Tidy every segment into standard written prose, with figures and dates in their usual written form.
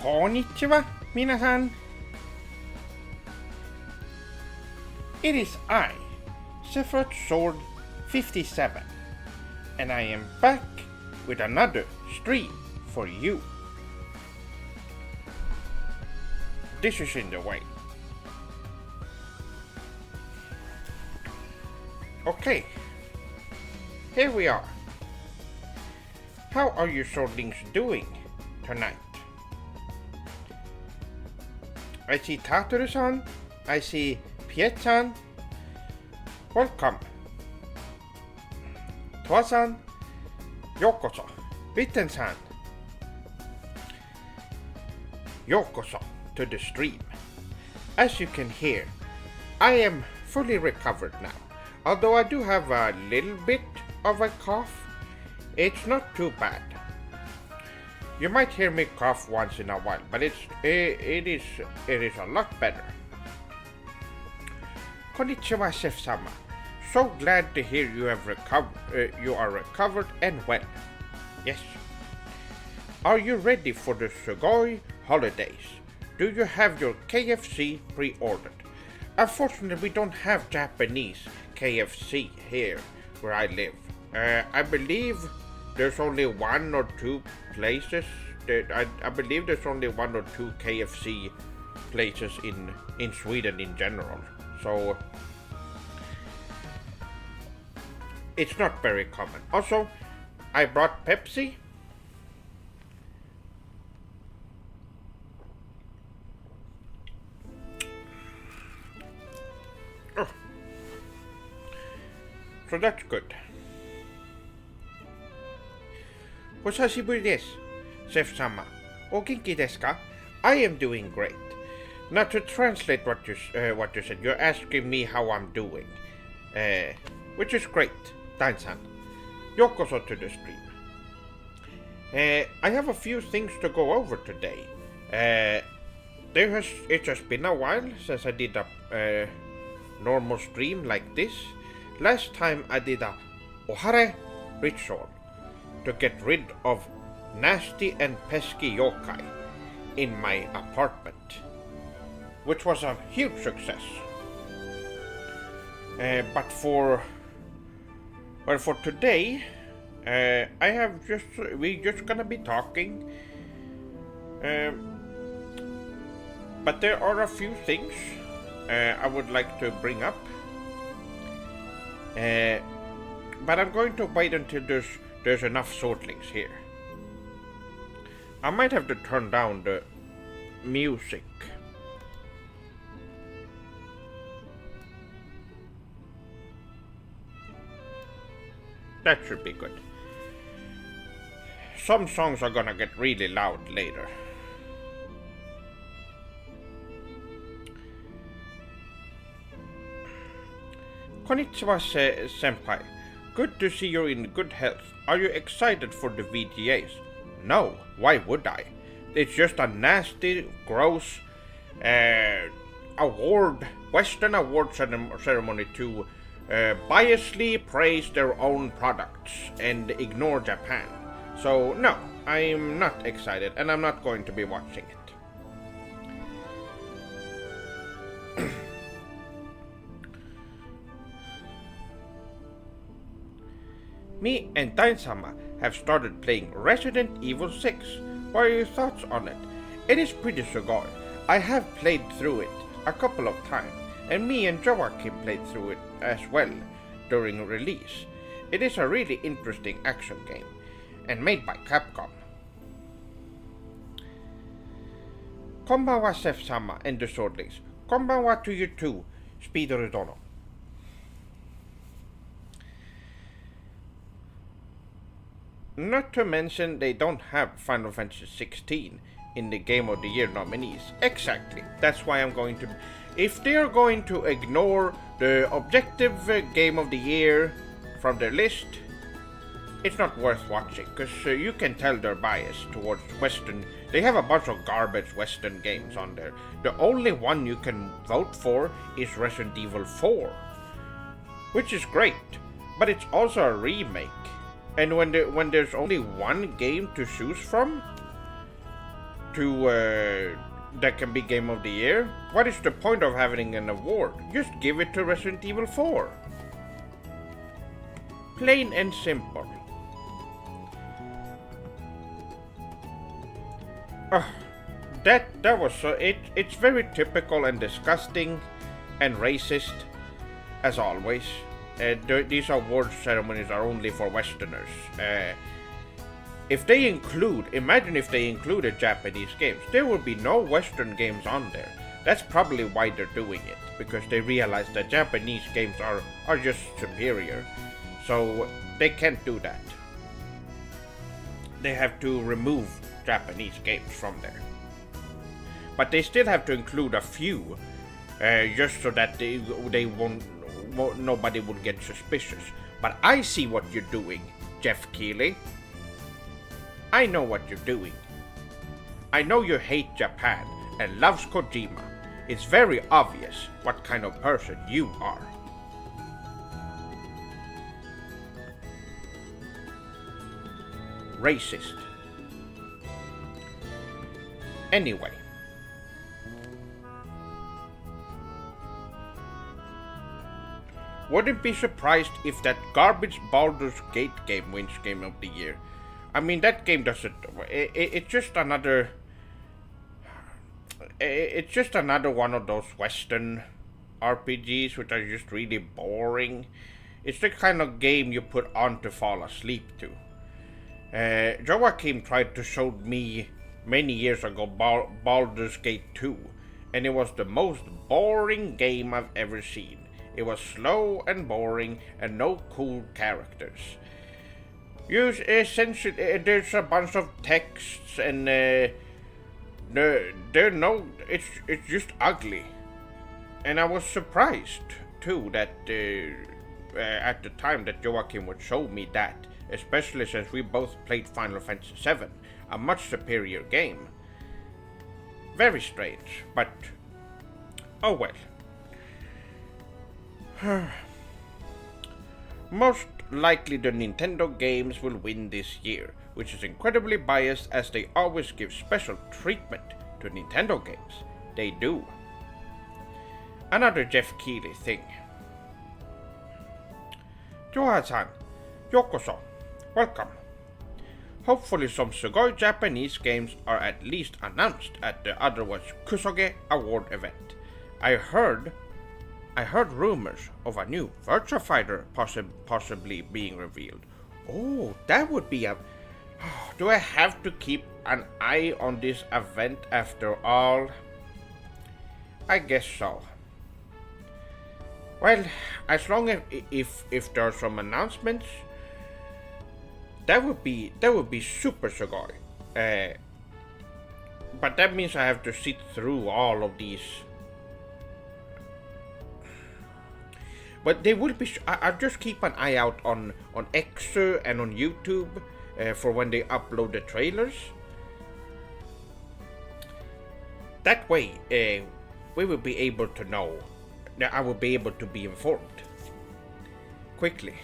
Konnichiwa, minasan. It is I, Sephiroth Sword 57, and I am back with another stream for you. This is in the way. Okay, here we are. How are you swordlings doing tonight? I see Tataru-san, I see Piet-san. Welcome. Toa-san, yokoso. Bitten-san, yokoso to the stream. As you can hear, I am fully recovered now. Although I do have a little bit of a cough, it's not too bad. You might hear me cough once in a while, but it is a lot better. Konnichiwa, Chef-sama. So glad to hear you have you are recovered and well. Yes. Are you ready for the Sugoi holidays? Do you have your KFC pre-ordered? Unfortunately, we don't have Japanese KFC here where I live. I believe there's only one or two places. I believe there's only one or two KFC places in Sweden in general. So it's not very common. Also, I brought Pepsi. Oh. So that's good. Osashiburi desu, Chef-sama. O genki desu ka? I am doing great. Now to translate what you said, you're asking me how I'm doing. Which is great. Dan-san. Yokoso to the stream. I have a few things to go over today. It has been a while since I did a normal stream like this. Last time I did a ohare ritual to get rid of nasty and pesky yokai in my apartment, which was a huge success. But for today, we're just gonna be talking. But there are a few things I would like to bring up. But I'm going to wait until there's enough swordlings here. I might have to turn down the music. That should be good. Some songs are gonna get really loud later. Konnichiwa, senpai. Good to see you're in good health. Are you excited for the VGAs? No, why would I? It's just a nasty, gross Western award ceremony to biasly praise their own products and ignore Japan. So no, I'm not excited and I'm not going to be watching it. Me and Dain-sama have started playing Resident Evil 6. What are your thoughts on it? It is pretty sugoi. I have played through it a couple of times, and me and Joachim played through it as well during release. It is a really interesting action game, and made by Capcom. Konbanwa, Chef-sama and the Swordlings. Konbanwa to you too, Speedoru Dono. Not to mention they don't have Final Fantasy 16 in the Game of the Year nominees. Exactly. That's why I'm going to... If they're going to ignore the objective Game of the Year from their list, it's not worth watching, because you can tell they're biased towards Western. They have a bunch of garbage Western games on there. The only one you can vote for is Resident Evil 4, which is great, but it's also a remake. And when there's only one game to choose from, that can be Game of the Year? What is the point of having an award? Just give it to Resident Evil 4. Plain and simple. That was it's very typical and disgusting and racist, as always. These award ceremonies are only for Westerners. Imagine if they included Japanese games, there would be no Western games on there. That's probably why they're doing it, because they realize that Japanese games are just superior. So they can't do that. They have to remove Japanese games from there. But they still have to include a few, just so that nobody will get suspicious. But I see what you're doing, Jeff Keighley. I know what you're doing. I know you hate Japan and loves Kojima. It's very obvious what kind of person you are. Racist. Anyway. Wouldn't be surprised if that garbage Baldur's Gate game wins Game of the Year. I mean, that game doesn't. It's just another. It's just another one of those Western RPGs which are just really boring. It's the kind of game you put on to fall asleep to. Joachim tried to show me many years ago Baldur's Gate 2, and it was the most boring game I've ever seen. It was slow and boring and no cool characters. There's a bunch of texts and it's just ugly. And I was surprised too that at the time that Joachim would show me that, especially since we both played Final Fantasy VII, a much superior game. Very strange, but oh well. Most likely the Nintendo games will win this year, which is incredibly biased as they always give special treatment to Nintendo games. They do. Another Jeff Keighley thing. Johan-san, yokoso. Welcome. Hopefully some Sugoi Japanese games are at least announced at the otherwise Kusoge Award event. I heard rumors of a new Virtua Fighter possibly being revealed. Oh, that would be a... Do I have to keep an eye on this event after all? I guess so. Well, as long as if there are some announcements, that would be super Sugoi. But that means I have to sit through all of these. But they will be. I'll just keep an eye out on X and on YouTube for when they upload the trailers. That way, we will be able to know. I will be able to be informed quickly.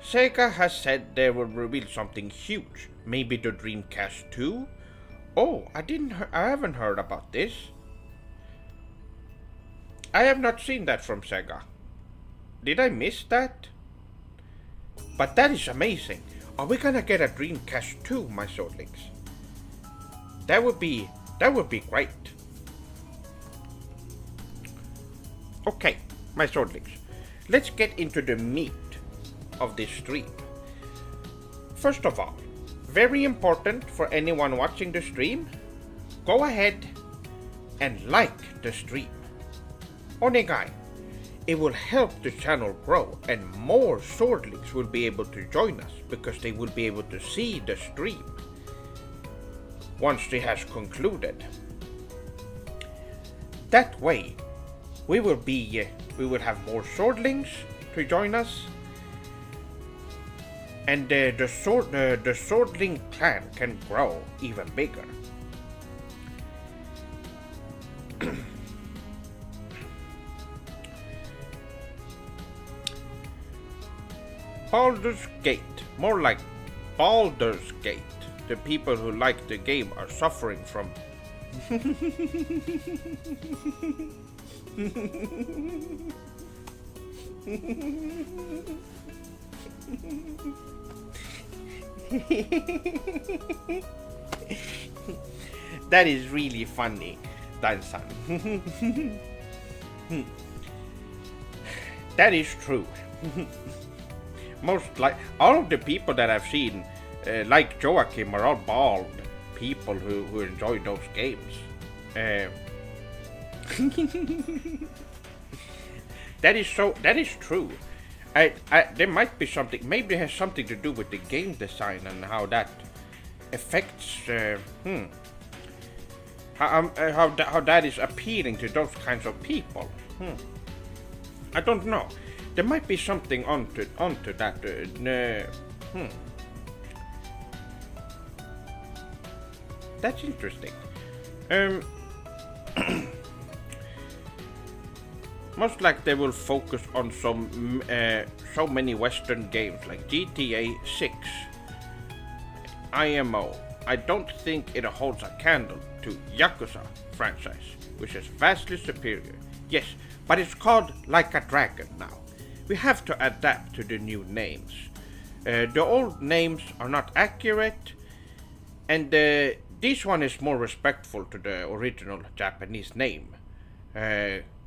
Sega has said they will reveal something huge. Maybe the Dreamcast 2. Oh, I haven't heard about this. I have not seen that from Sega. Did I miss that? But that is amazing. Are we gonna get a Dreamcast 2, my swordlings? That would be great. Okay, my swordlings. Let's get into the meat of this stream. First of all, very important for anyone watching the stream, go ahead and like the stream. Onegai. It will help the channel grow and more swordlings will be able to join us because they will be able to see the stream once it has concluded. That way, we will have more swordlings to join us, and the swordling clan can grow even bigger. Baldur's Gate, more like Baldur's Gate. the people who like the game are suffering from. That is really funny, Dan-san. That is true. Most like all of the people that I've seen, like Joachim, are all bald people who enjoy those games. That is true. There might be something. Maybe it has something to do with the game design and how that affects. How that is appealing to those kinds of people. I don't know. There might be something onto that. That's interesting. Most like they will focus on some so many Western games like GTA 6, IMO. I don't think it holds a candle to Yakuza franchise, which is vastly superior. Yes, but it's called Like a Dragon now. We have to adapt to the new names. The old names are not accurate, and this one is more respectful to the original Japanese name,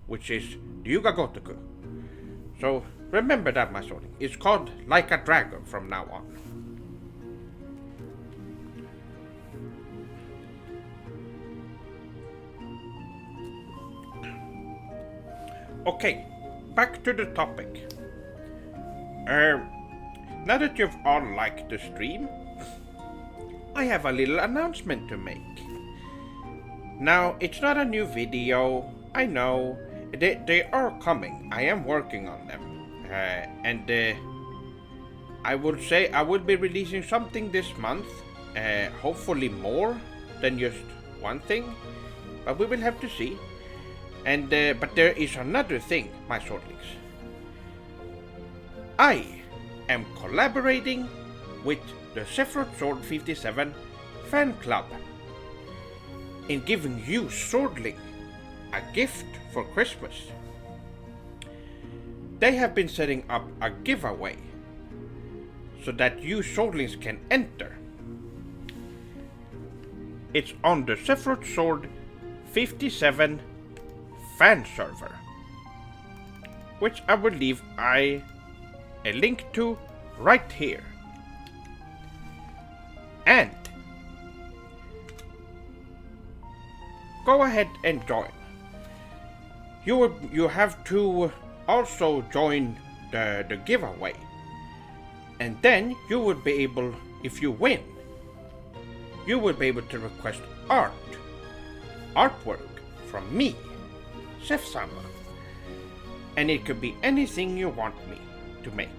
which is Ryuga Gotoku. So remember that, my son. It's called Like a Dragon from now on. Okay, back to the topic. Now that you've all liked the stream, I have a little announcement to make. Now, it's not a new video, I know. They are coming. I am working on them. And I would say I will be releasing something this month. Hopefully more than just one thing. But we will have to see. And but there is another thing, my swordlings. I am collaborating with the Sephiroth Sword 57 fan club in giving you swordling a gift for Christmas. They have been setting up a giveaway so that you swordlings can enter. It's on the Sephiroth Sword 57 fan server, which I will leave a link to right here. And go ahead and join. You have to also join the giveaway, and then you will be able, if you win, you will be able to request artwork from me, Chef-sama, and it could be anything you want me to make.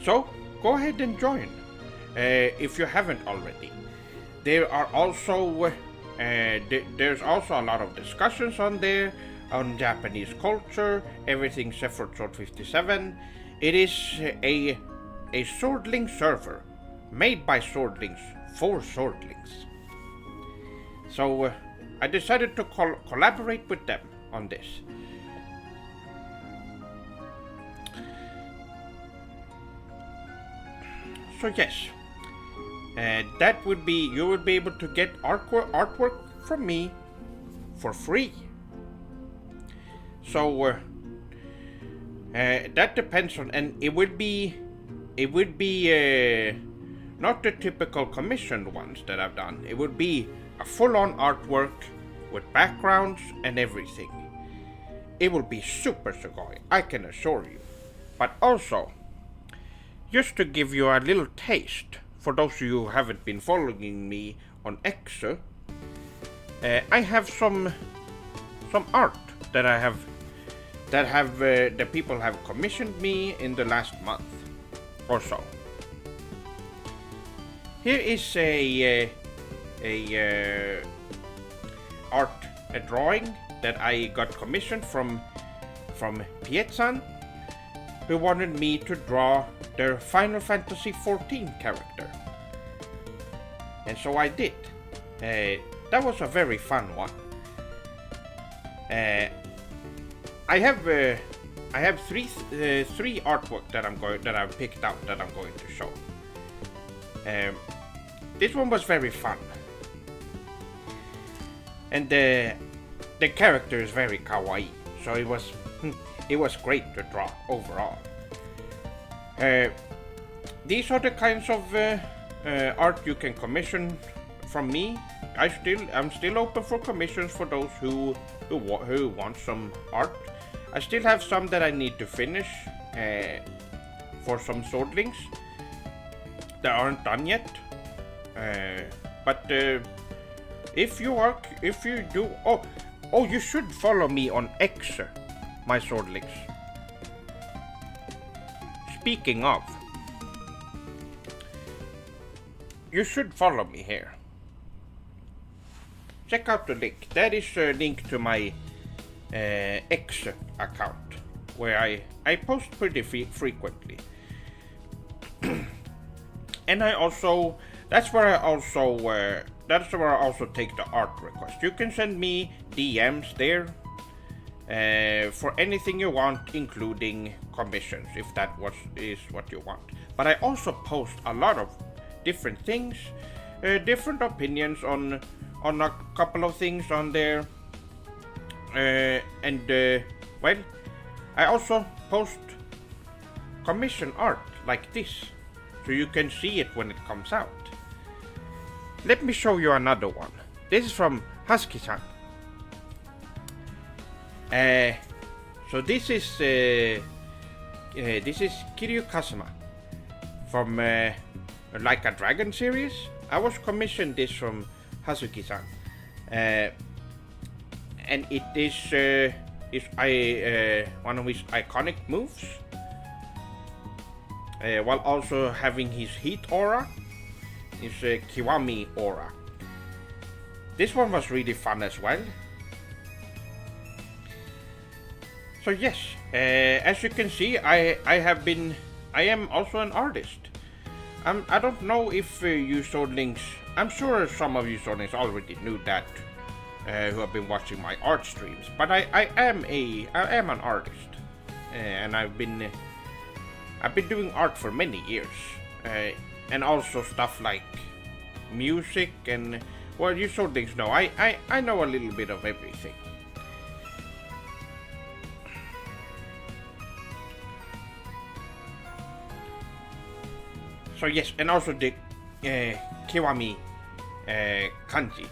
So go ahead and join if you haven't already. There are also there's also a lot of discussions on there on Japanese culture, everything Sephiroth Sword 57. It is a swordling server made by swordlings for swordlings. So I decided to collaborate with them on this. So yes, that would be, you will be able to get artwork from me for free. So that depends on, and it would be not the typical commissioned ones that I've done. It would be a full-on artwork with backgrounds and everything. It will be Super Sugoi, I can assure you. But also, just to give you a little taste, for those of you who haven't been following me on X, I have some art that the people have commissioned me in the last month or so. Here is a drawing that I got commissioned from Pietsan, who wanted me to draw their Final Fantasy XIV character. and so I did. That was a very fun one. I have three artwork that I've picked out that I'm going to show. This one was very fun, and the character is very kawaii, so it was great to draw overall. These are the kinds of art you can commission from me. I'm still open for commissions for those who want some art. I still have some that I need to finish for some swordlings that aren't done yet. But if you do, you should follow me on X, my swordlings. Speaking of, you should follow me here. Check out the link. That is a link to my X account, where I post pretty frequently. And that's where I also take the art request. You can send me DMs there for anything you want, including commissions, if that is what you want. But I also post a lot of different things, different opinions on a couple of things on there. Well, I also post commission art like this, so you can see it when it comes out. Let me show you another one. This is from Husky-san. So this is Kiryu Kazuma from Like a Dragon series. I was commissioned this from Hazuki-san, and it is one of his iconic moves, while also having his heat aura, his Kiwami aura. This one was really fun as well. So yes, as you can see, I am also an artist. I don't know if you swordlings, I'm sure some of you swordlings already knew that, who have been watching my art streams, but I am an artist, and I've been doing art for many years, and also stuff like music, and well, you swordlings know I know a little bit of everything. So yes, and also the Kiwami kanji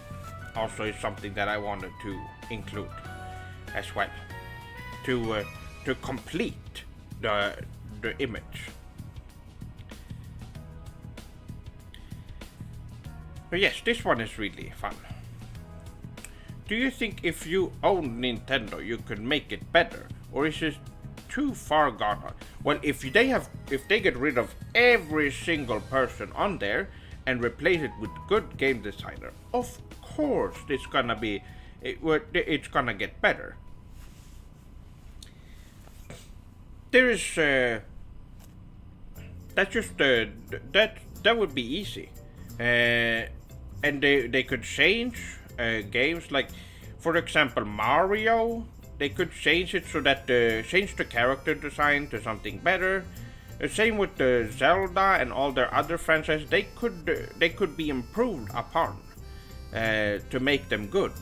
also is something that I wanted to include as well, to complete the image. But yes, this one is really fun. Do you think if you own Nintendo you could make it better, or is it too far gone? Well, if they get rid of every single person on there and replace it with good game designer, of course it's gonna get better. There is that's just that would be easy, and they could change games, like for example Mario. They could change it so that change the character design to something better. Same with Zelda and all their other franchises. They could be improved upon to make them good.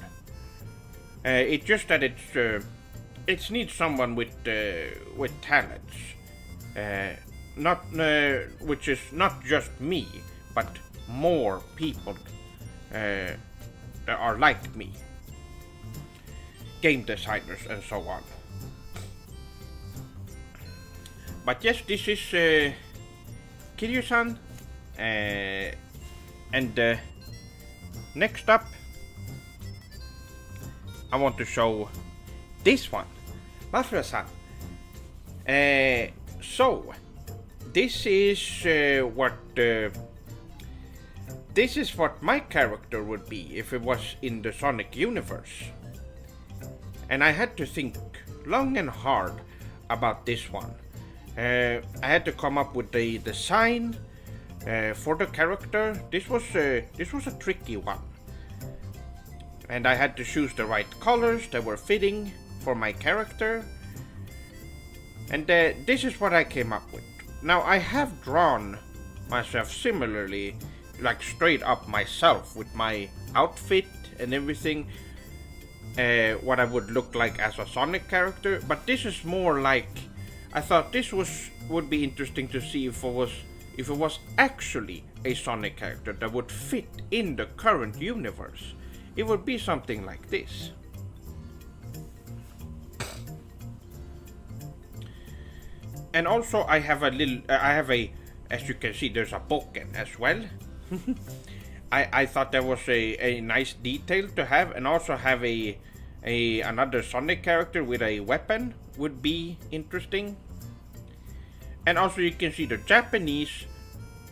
It's just that it needs someone with talents, which is not just me, but more people that are like me. Game designers and so on. But yes, this is Kiryu-san, and next up I want to show this one, Mafra-san. So this is what my character would be if it was in the Sonic universe. And I had to think long and hard about this one. I had to come up with the design, For the character, this was a tricky one, and I had to choose the right colors that were fitting for my character. And this is what I came up with. Now I have drawn myself similarly, like straight up myself with my outfit and everything, what I would look like as a Sonic character. But this is more like, I thought this would be interesting to see if it was actually a Sonic character that would fit in the current universe. It would be something like this. And also I have as you can see, there's a Boken as well. I thought that was a nice detail to have, and also have another Sonic character with a weapon would be interesting. And also you can see the Japanese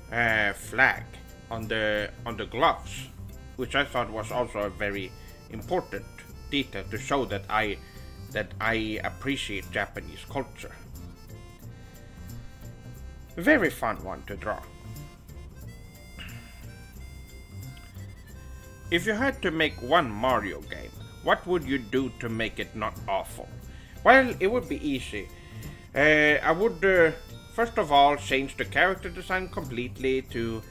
flag on the gloves, which I thought was also a very important detail to show that I appreciate Japanese culture. Very fun one to draw. If you had to make one Mario game, what would you do to make it not awful? Well, it would be easy. I would first of all change the character design completely to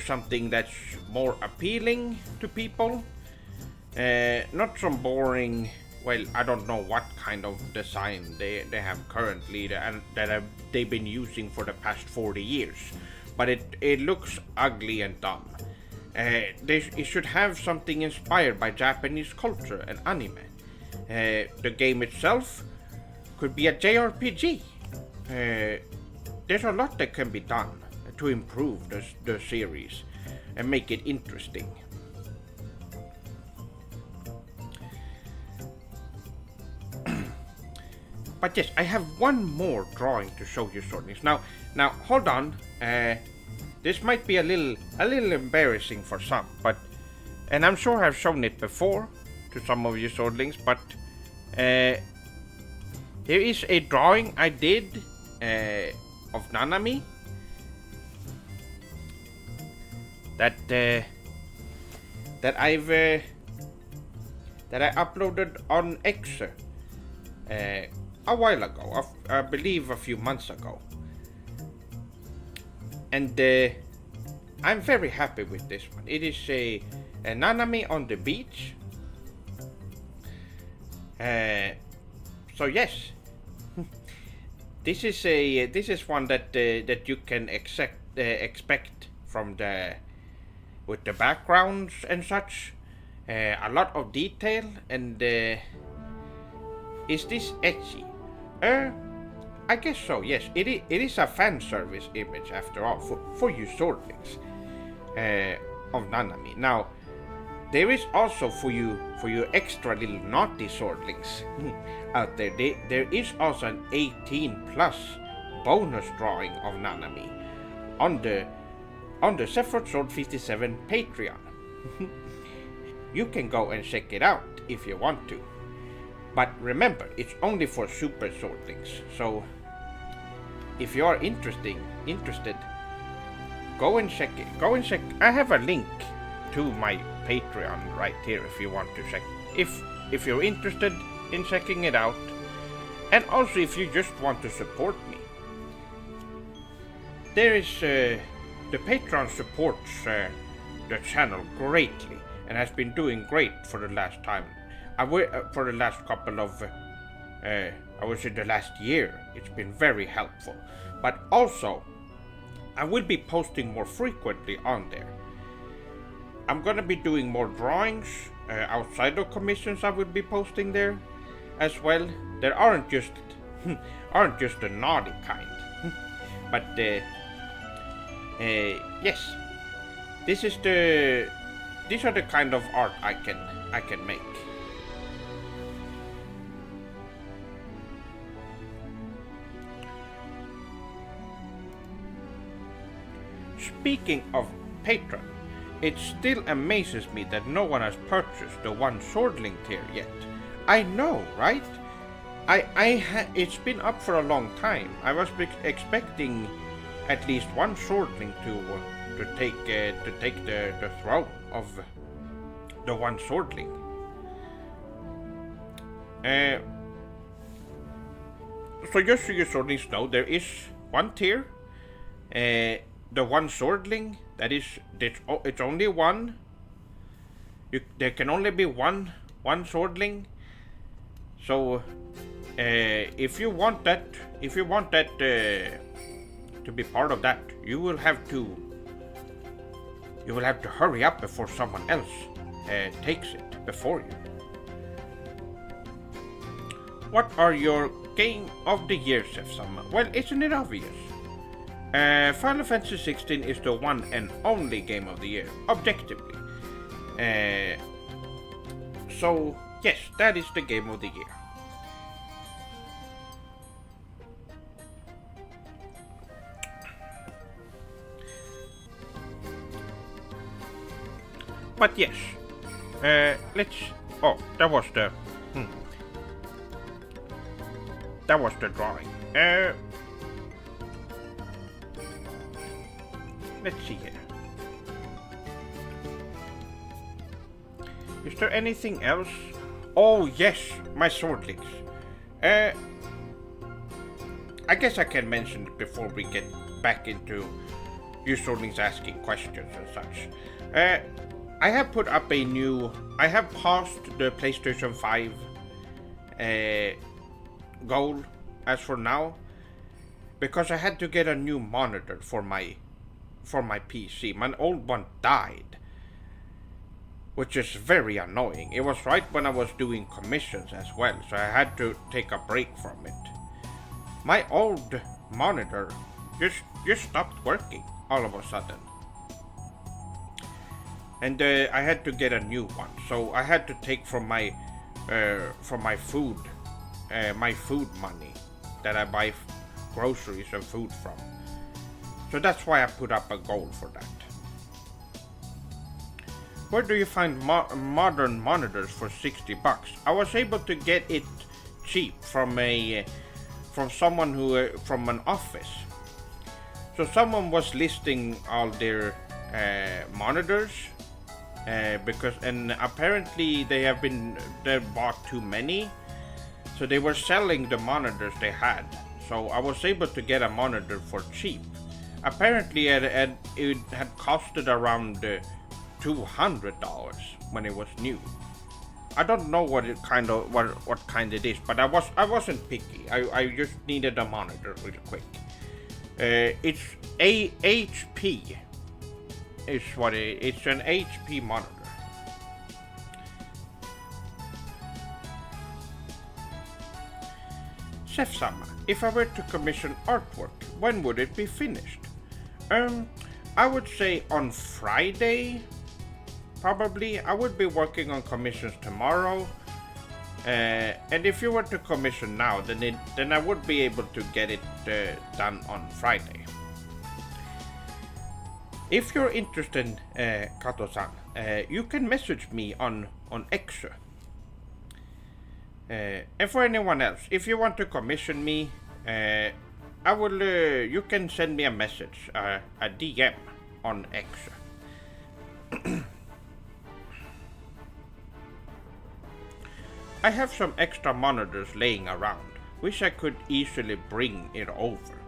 something that's more appealing to people. Not some boring, well, I don't know what kind of design they have currently that they've been using for the past 40 years. But it looks ugly and dumb. It should have something inspired by Japanese culture and anime. The game itself could be a JRPG. There's a lot that can be done to improve the series and make it interesting. But yes, I have one more drawing to show you, Swordlings. Now hold on. This might be a little embarrassing for some, and I'm sure I've shown it before to some of you Swordlings, but there is a drawing I did of Nanami that I uploaded on X a while ago, I believe a few months ago. And I'm very happy with this one. It is a Nanami on the beach. So yes, this is one that you can expect from with the backgrounds and such. A lot of detail, and is this ecchi? I guess so, yes. It is a fan service image after all for you Swordlings of Nanami. Now, there is also for you extra little naughty Swordlings out there. There is also an 18+ bonus drawing of Nanami on the Sephiroth Sword 57 Patreon. You can go and check it out if you want to. But remember, it's only for Super Swordlings. So if you are interested, go and check it. Go and check. I have a link to my Patreon right here if you want to check. If you're interested in checking it out, and also if you just want to support me, there is the Patreon supports the channel greatly and has been doing great for the last time. For the last couple of, I would say the last year, it's been very helpful. But also, I will be posting more frequently on there. I'm gonna be doing more drawings outside of commissions. I will be posting there as well. There aren't just the naughty kind, but yes, these are the kind of art I can make. Speaking of Patreon, it still amazes me that no one has purchased the one Swordling tier yet. I know, right? It's been up for a long time. I was expecting at least one swordling to take the throne of the one swordling. So just so you swordlings know, there is one tier. The one swordling, it's only one. There can only be one swordling. So if you want that to be part of that, you will have to hurry up before someone else takes it before you. What are your game of the year, Sefsama? Well, isn't it obvious? Final Fantasy 16 is the one and only game of the year, objectively. So, yes, that is the game of the year. But yes, let's... Oh, that was the... That was the drawing. Let's see here. Is there anything else? Oh yes, my swordlings. I guess I can mention it before we get back into you swordlings asking questions and such. I have put up I have paused the PlayStation 5 goal as for now, because I had to get a new monitor for my PC. My old one died, which is very annoying. It was right when I was doing commissions as well, so I had to take a break from it. My old monitor just stopped working all of a sudden, and I had to get a new one. So I had to take from my food money that I buy groceries and food from. So that's why I put up a goal for that. Where do you find modern monitors for $60? I was able to get it cheap from someone from an office. So someone was listing all their monitors and apparently they bought too many. So they were selling the monitors they had. So I was able to get a monitor for cheap. Apparently it had costed around $200 when it was new. I don't know what kind it is, but I wasn't picky. I just needed a monitor real quick. It's a HP. It's an HP monitor. Chef-sama, if I were to commission artwork, when would it be finished? I would say on Friday, probably. I would be working on commissions tomorrow, and if you were to commission now, then I would be able to get it done on Friday. If you're interested, Kato-san, you can message me on X. And for anyone else, if you want to commission me, I will. You can send me a message, a DM on X. I have some extra monitors laying around. Wish I could easily bring it over.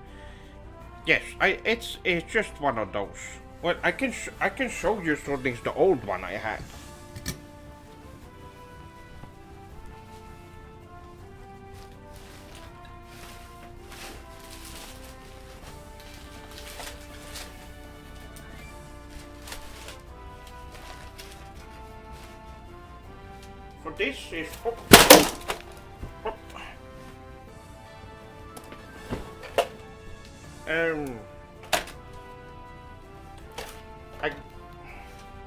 Yes, it's just one of those. Well, I can show you swordlings the old one I had. So this is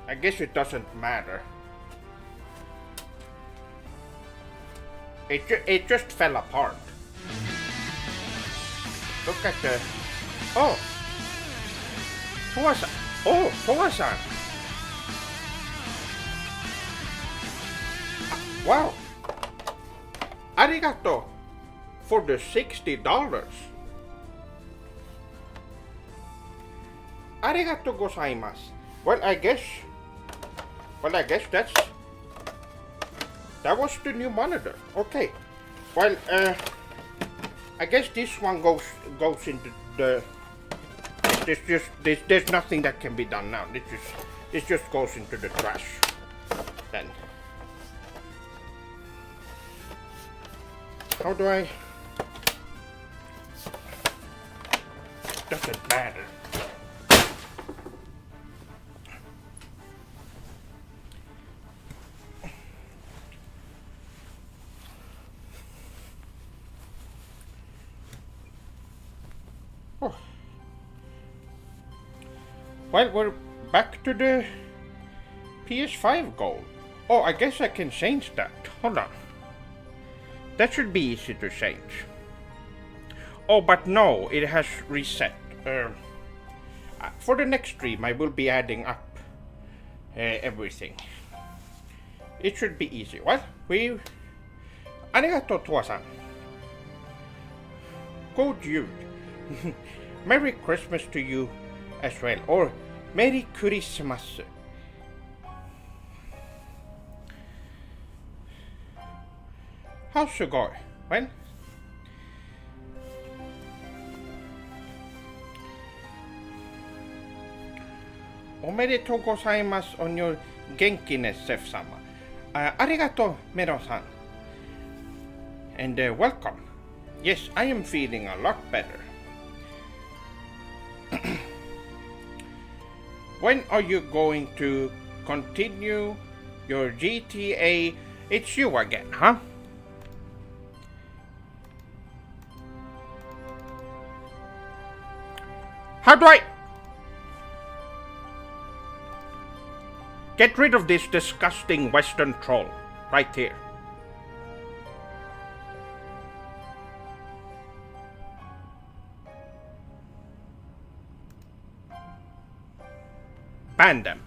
I guess it doesn't matter. It just fell apart. Look at the... Oh! Toa-san! Wow! Arigato for the $60. Arigato gozaimasu. Well, I guess that was the new monitor. Okay. Well, I guess this one goes into the. There's nothing that can be done now. This just goes into the trash. Then. How do I? Doesn't matter. Oh. Well, we're back to the PS5 goal. Oh, I guess I can change that. Hold on. That should be easy to change. Oh, but no, it has reset. For the next stream, I will be adding up everything. It should be easy. Well, Arigato Toa-san. Good Yule. Merry Christmas to you as well. Or Merry Christmas. How's Sugoi? Well? Omedetou gozaimasu on your genkiness, Sef-sama. Arigato, Mero-san. And welcome. Yes, I am feeling a lot better. When are you going to continue your GTA? It's you again, huh? How do I get rid of this disgusting Western troll right here? Ban them.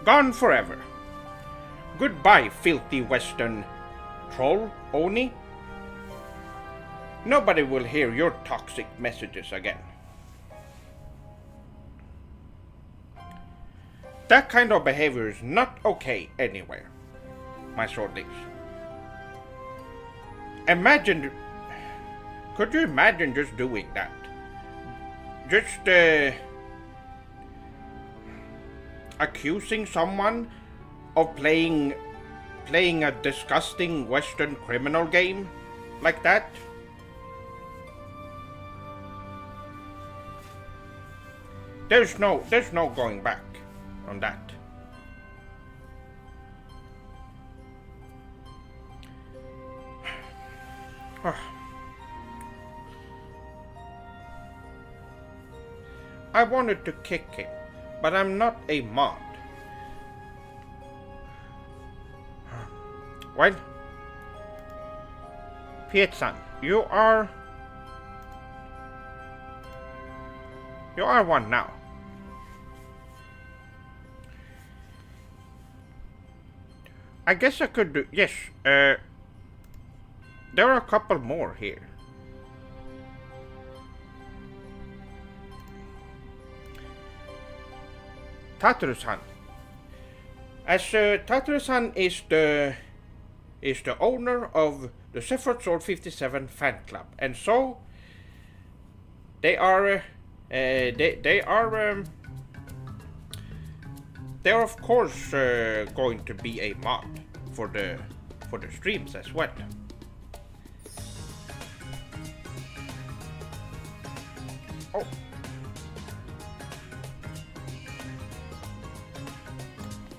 Gone forever. Goodbye, filthy Western troll, Oni. Nobody will hear your toxic messages again. That kind of behavior is not okay anywhere, my swordlings. Could you imagine just doing that? Just accusing someone of playing a disgusting Western criminal game like that? There's no going back on that. I wanted to kick him, but I'm not a mod. Well, Piet-san, you are one now. I guess I could do, yes, there are a couple more here. Tataru-san. As Tataru-san is the owner of the Sephiroth Sword 57 fan club, and so they are of course going to be a mod for the streams as well. Oh.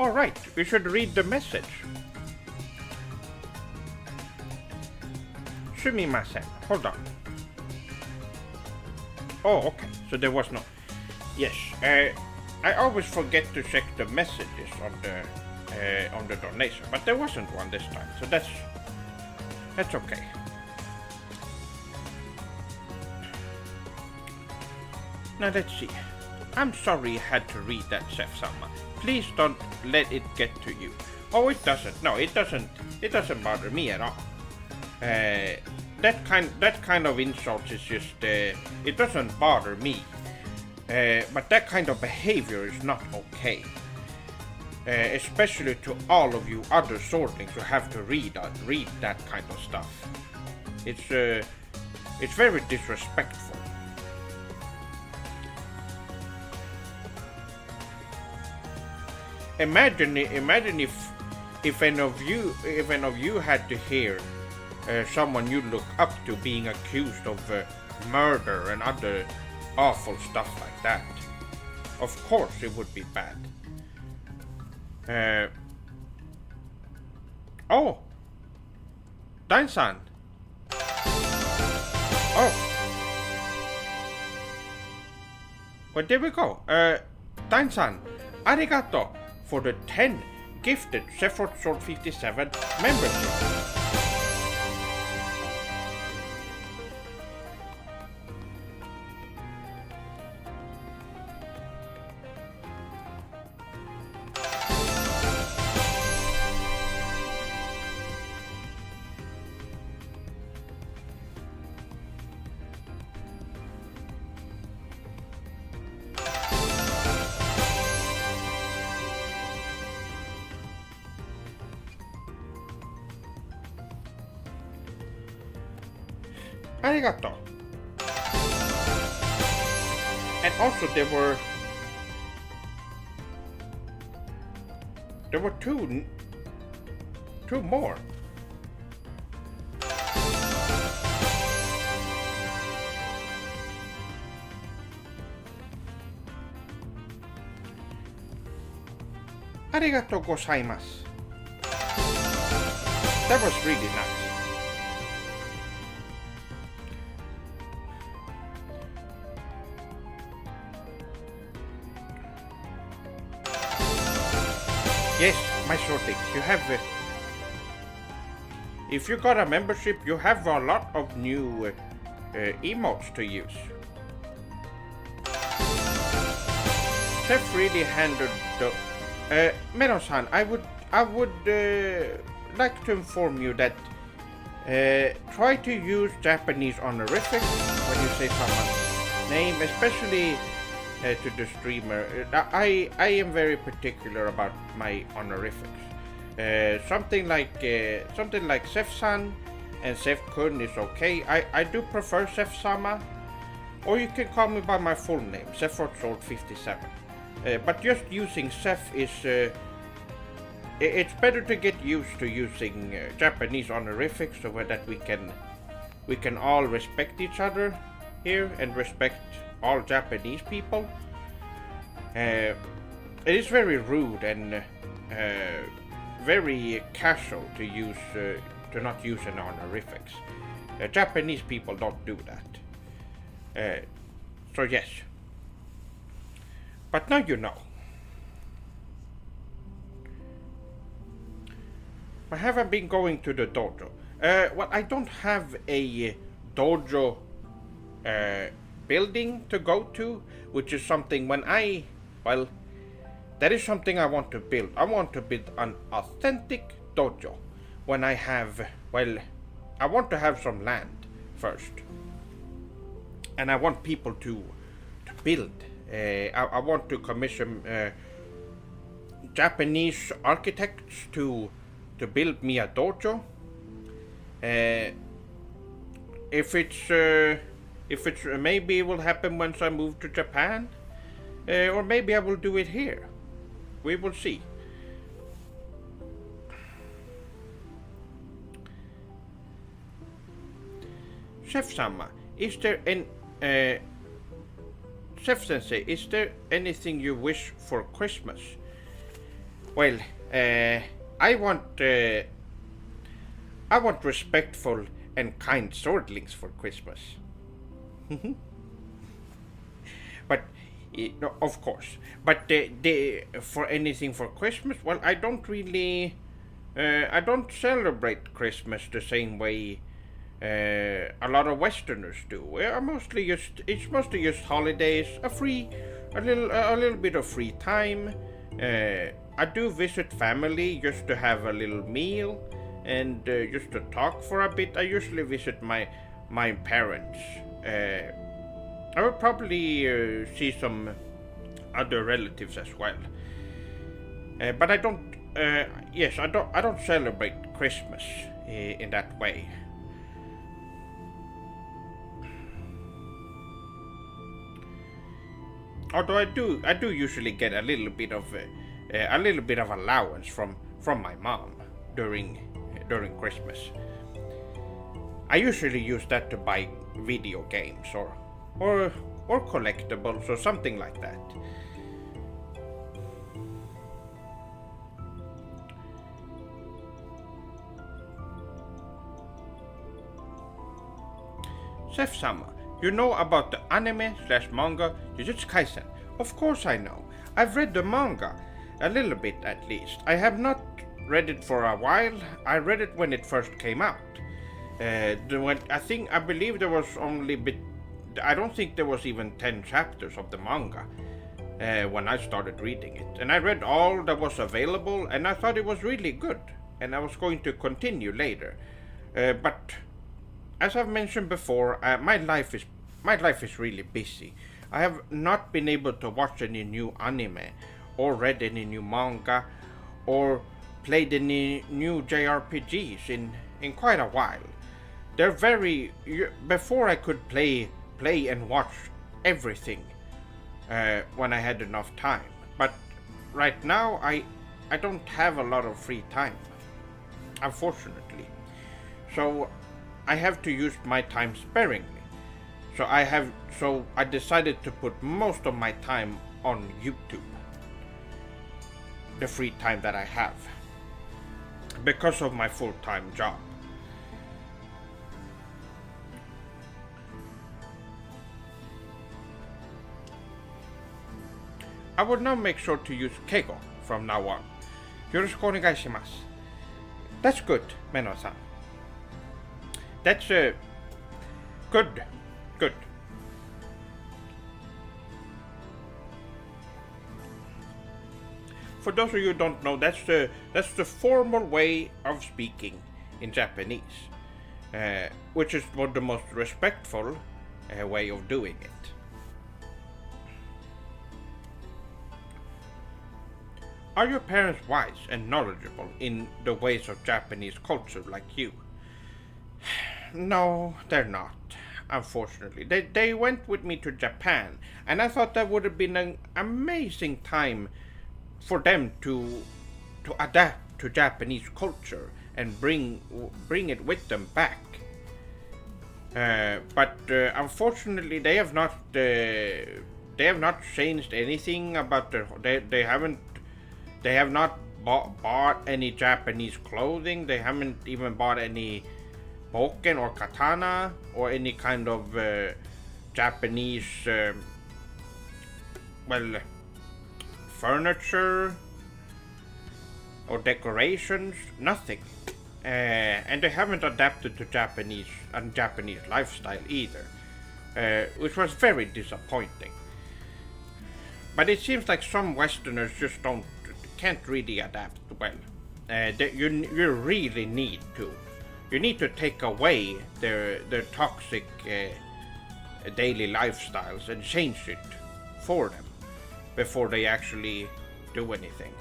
Alright, we should read the message. Sumimasen, hold on. Oh, okay, so there was no... Yes, I always forget to check the messages on the donation, but there wasn't one this time, so that's okay. Now let's see. I'm sorry I had to read that, Sef-sama. Please don't let it get to you. Oh, it doesn't. No, it doesn't. It doesn't bother me at all. That kind of insult is just. It doesn't bother me. But that kind of behavior is not okay. Especially to all of you other swordlings who have to read that kind of stuff. It's very disrespectful. Imagine if any of you had to hear someone you look up to being accused of murder and other awful stuff like that. Of course it would be bad. Oh, Dain-san. Oh, well, there we go. Dain-san, arigato for the 10 gifted Sephiroth Sword 57 membership. ありがとう. And also there were two more. Arigatou gozaimasu. That was really nice. Yes, my shorties, you have... if you got a membership, you have a lot of new emotes to use. Chef really handled the... Meron-san, I would like to inform you that try to use Japanese honorifics when you say someone's name, especially to the streamer. I am very particular about my honorifics. Something like Sef-san and Sef-kun is okay. I do prefer Sef-sama, or you can call me by my full name, Sephiroth Sword 57. But just using Sef is... it's better to get used to using Japanese honorifics so that we can all respect each other here and respect all Japanese people. It is very rude and very casual to not use an honorifics. Japanese people don't do that. So yes. But now you know. I haven't been going to the dojo. Well, I don't have a dojo building to go to, which is something that is something I want to build. I want to build an authentic dojo when I have, I want to have some land first. And I want people to build. I want to commission Japanese architects to build me a dojo. If it's maybe it will happen once I move to Japan, or maybe I will do it here. We will see. Chef-sama, is there Chef-sensei, is there anything you wish for Christmas? Well, I want respectful and kind swordlings for Christmas. But no, of course. But for anything for Christmas, well, I don't really, I don't celebrate Christmas the same way a lot of Westerners do. It's mostly just holidays, a little bit of free time. I do visit family just to have a little meal and just to talk for a bit. I usually visit my parents I will probably see some other relatives as well. But I don't. Yes, I don't. I don't celebrate Christmas in that way. Although I do usually get a little bit of allowance from my mom during Christmas. I usually use that to buy video games or or collectibles or something like that. Seth-sama, you know about the anime slash manga Jujutsu Kaisen? Of course I know. I've read the manga, a little bit at least. I have not read it for a while. I read it when it first came out. I believe there was I don't think there was even 10 chapters of the manga when I started reading it. And I read all that was available and I thought it was really good. And I was going to continue later. But as I've mentioned before, my life is really busy. I have not been able to watch any new anime, or read any new manga, or played any new JRPGs in quite a while. Before I could play and watch everything when I had enough time. But right now I don't have a lot of free time, unfortunately. So I have to use my time sparingly. So I decided to put most of my time on YouTube. The free time that I have. Because of my full-time job. I will now make sure to use Keigo from now on. Yoroshiku onegai shimasu. That's good, Meno-san. That's good. Good. For those of you who don't know, that's the formal way of speaking in Japanese, which is the most respectful way of doing it. Are your parents wise and knowledgeable in the ways of Japanese culture like you? No, they're not. Unfortunately, they went with me to Japan, and I thought that would have been an amazing time for them to adapt to Japanese culture and bring it with them back. But unfortunately, they have not changed anything about they have not bought any Japanese clothing. They haven't even bought any boken or katana or any kind of Japanese furniture or decorations, nothing. And they haven't adapted to Japanese lifestyle either, which was very disappointing. But it seems like some Westerners just can't really adapt well. You really need to. You need to take away their toxic daily lifestyles and change it for them before they actually do anything.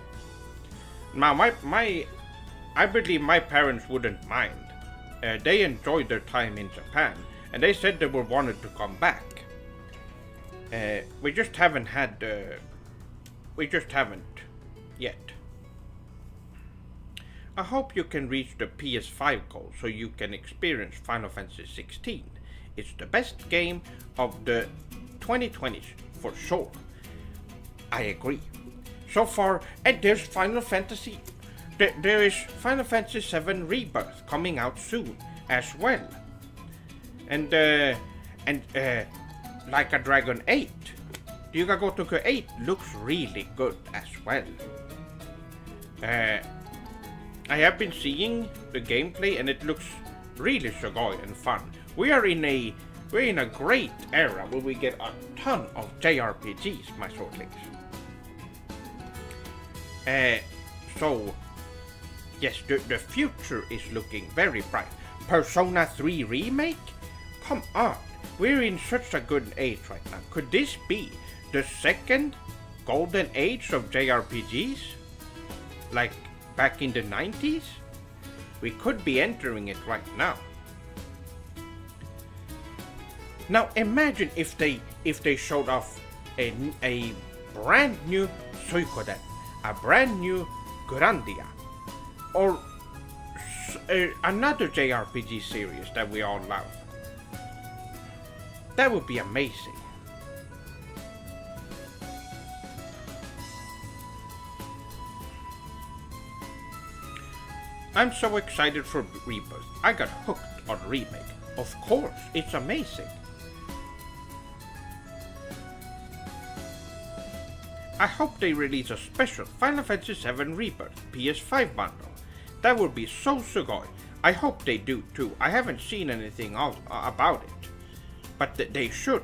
Now, I believe my parents wouldn't mind. They enjoyed their time in Japan, and they said they were wanted to come back. We just haven't yet. I hope you can reach the PS5 goal so you can experience Final Fantasy 16. It's the best game of the 2020s for sure. I agree. So far, and there's Final Fantasy. There is Final Fantasy 7 Rebirth coming out soon as well. And Like a Dragon 8. Yuga Gotoku 8 looks really good as well. I have been seeing the gameplay and it looks really sugoi and fun. We're in a great era where we get a ton of JRPGs, my shortlings. So yes, the future is looking very bright. Persona 3 Remake come on. We're in such a good age right now. Could this be the second golden age of JRPGs? Like back in the 90s? We could be entering it right now. Now imagine if they showed off a brand new Suikoden, a brand new Grandia, or another JRPG series that we all love. That would be amazing. I'm so excited for Rebirth. I got hooked on Remake. Of course, it's amazing. I hope they release a special Final Fantasy VII Rebirth PS5 bundle. That would be so sugoi. I hope they do too. I haven't seen anything about it. But they should.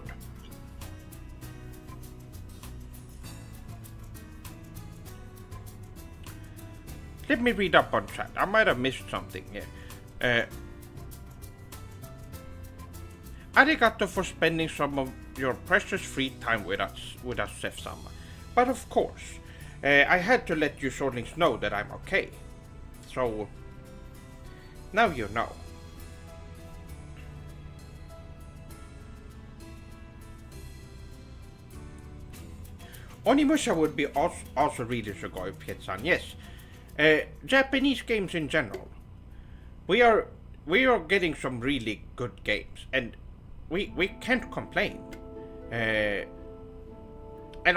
Let me read up on chat. I might have missed something here. Arigato for spending some of your precious free time with us, Sef-sama. But of course, I had to let you Swordlings know that I'm okay. So, now you know. Onimusha would be also really sugoi, Piet-san, yes. Japanese games in general. We are getting some really good games, and we can't complain. And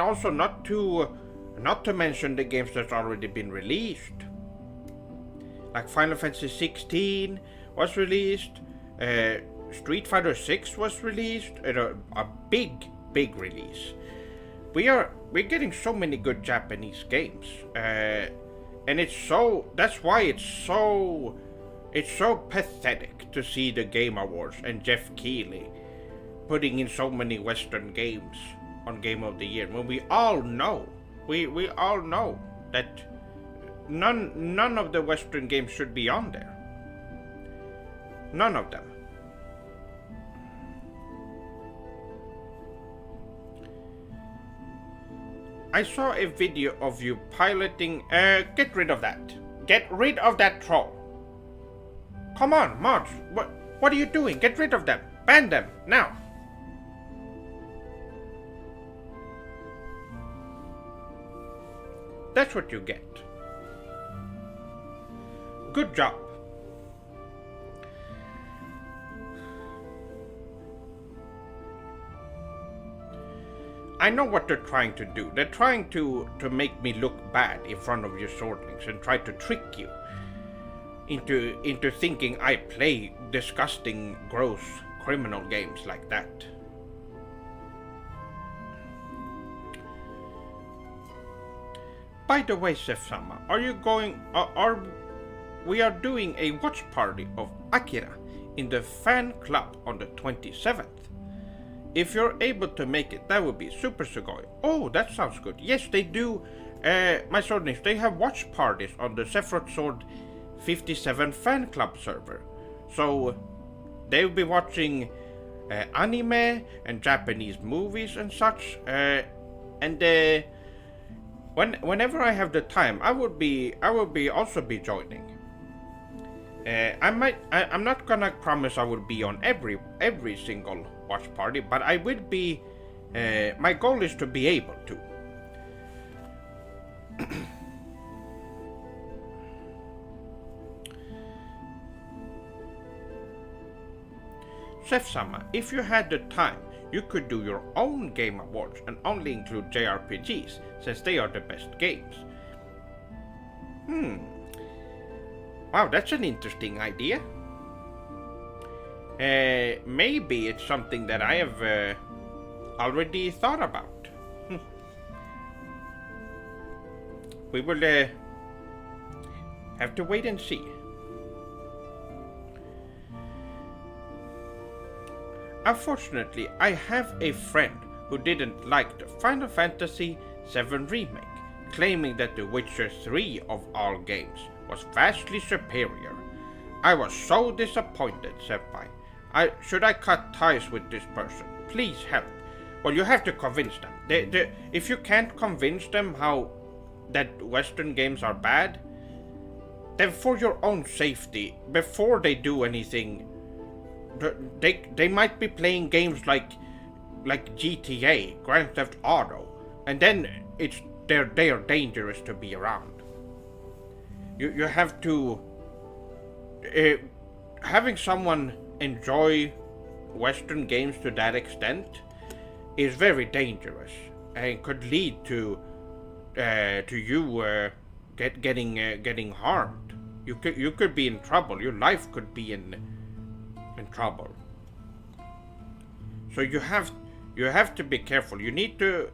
also not to mention the games that's already been released. Like Final Fantasy 16 was released, Street Fighter 6 was released, a big release. We're getting so many good Japanese games, and that's why it's so pathetic to see the Game Awards and Jeff Keighley putting in so many Western games on Game of the Year when we all know that none of the Western games should be on there. None of them. I saw a video of you piloting. Get rid of that. Get rid of that troll. Come on, mods. What are you doing? Get rid of them. Ban them now. That's what you get. Good job. I know what they're trying to do. They're trying to make me look bad in front of your Swordlings and try to trick you into thinking I play disgusting, gross, criminal games like that. By the way, Sef-sama, are you going? We are doing a watch party of Akira in the fan club on the 27th. If you're able to make it, that would be Super Sugoi. Oh, that sounds good. Yes, they do. My Swordlings, they have watch parties on the Sephiroth Sword 57 fan club server. So they'll be watching anime and Japanese movies and such. Whenever I have the time, I will be also be joining. I'm not gonna promise I will be on every single watch party, but I will be. My goal is to be able to. Sef-sama, if you had the time, you could do your own Game Awards and only include JRPGs, since they are the best games. Wow, that's an interesting idea. Maybe it's something that I have already thought about. We will have to wait and see. Unfortunately, I have a friend who didn't like the Final Fantasy VII Remake, claiming that The Witcher 3 of all games was vastly superior. I was so disappointed, Senpai. Should I cut ties with this person? Please help. Well, you have to convince them. If you can't convince them how that Western games are bad, then for your own safety, before they do anything, they might be playing games like GTA, Grand Theft Auto, and then they are dangerous to be around. You have to having someone enjoy Western games to that extent is very dangerous and could lead to you getting harmed. You could be in trouble. Your life could be in trouble. So you have to be careful. You need to.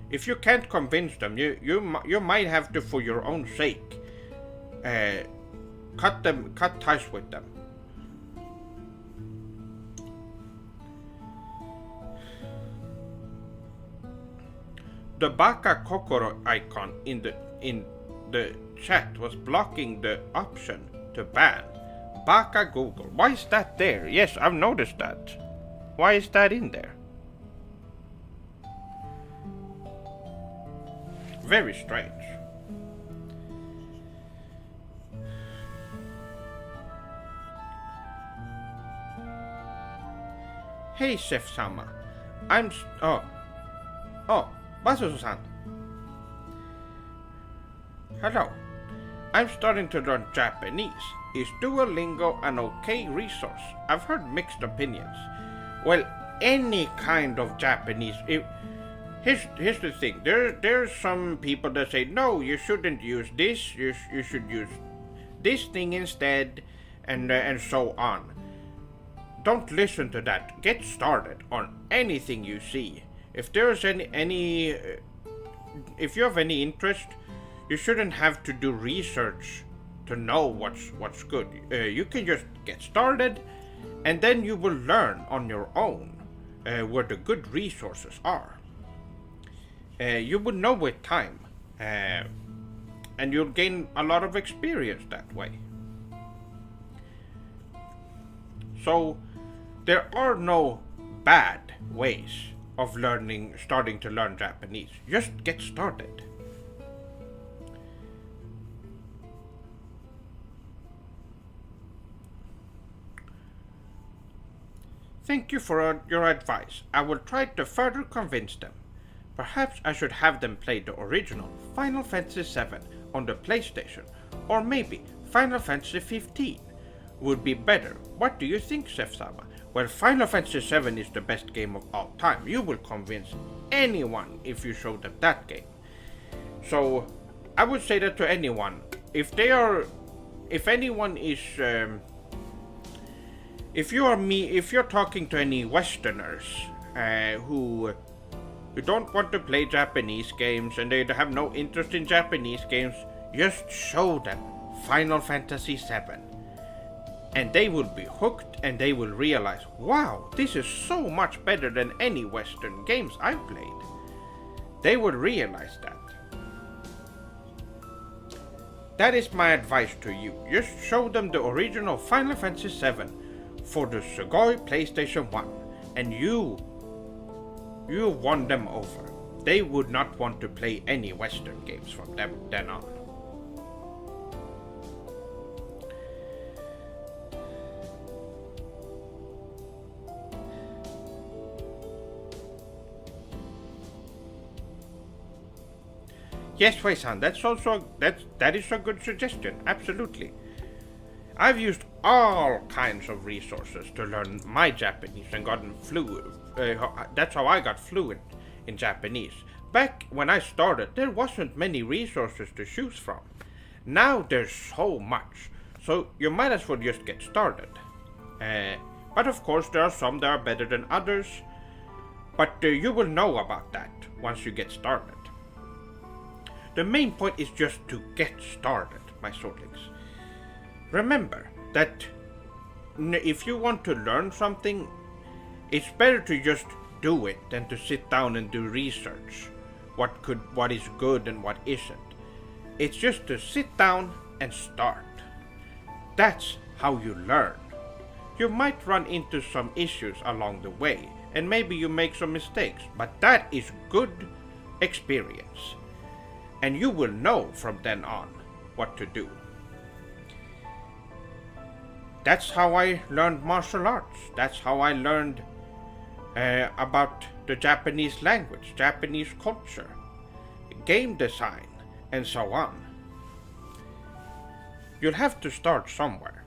If you can't convince them, you might have to, for your own sake, cut ties with them. The baka kokoro icon in the chat was blocking the option to ban baka Google. Why is that there? Yes, I've noticed that. Why is that in there? Very strange. Hey, Chef-sama. Basu-san. Hello. I'm starting to learn Japanese. Is Duolingo an okay resource? I've heard mixed opinions. Well, any kind of Japanese. Here's the thing. There's some people that say, no, you shouldn't use this. You should use this thing instead, and so on. Don't listen to that. Get started on anything you see. If there's if you have any interest, you shouldn't have to do research to know what's good. You can just get started, and then you will learn on your own where the good resources are. You will know with time, and you'll gain a lot of experience that way. So there are no bad ways of starting to learn Japanese. Just get started. Thank you for your advice. I will try to further convince them. Perhaps I should have them play the original Final Fantasy VII on the PlayStation, or maybe Final Fantasy 15 would be better. What do you think, Chef-sama? Well, Final Fantasy VII is the best game of all time. You will convince anyone if you show them that game. So, I would say that to anyone. If anyone is, if you're talking to any Westerners who don't want to play Japanese games and they have no interest in Japanese games, just show them Final Fantasy VII. And they will be hooked and they will realize, wow, this is so much better than any Western games I've played. They will realize that. That is my advice to you. Just show them the original Final Fantasy VII for the Sugoi PlayStation 1 and you won them over. They would not want to play any Western games from then on. Yes, Wei-san, that is a good suggestion, absolutely. I've used all kinds of resources to learn my Japanese and gotten fluent. That's how I got fluent in Japanese. Back when I started, there wasn't many resources to choose from. Now there's so much, so you might as well just get started. But of course there are some that are better than others, but you will know about that once you get started. The main point is just to get started, my sortlings. Remember that if you want to learn something, it's better to just do it than to sit down and do research. What is good and what isn't. It's just to sit down and start. That's how you learn. You might run into some issues along the way, and maybe you make some mistakes, but that is good experience. And you will know from then on what to do. That's how I learned martial arts. That's how I learned about the Japanese language, Japanese culture, game design, and so on. You'll have to start somewhere.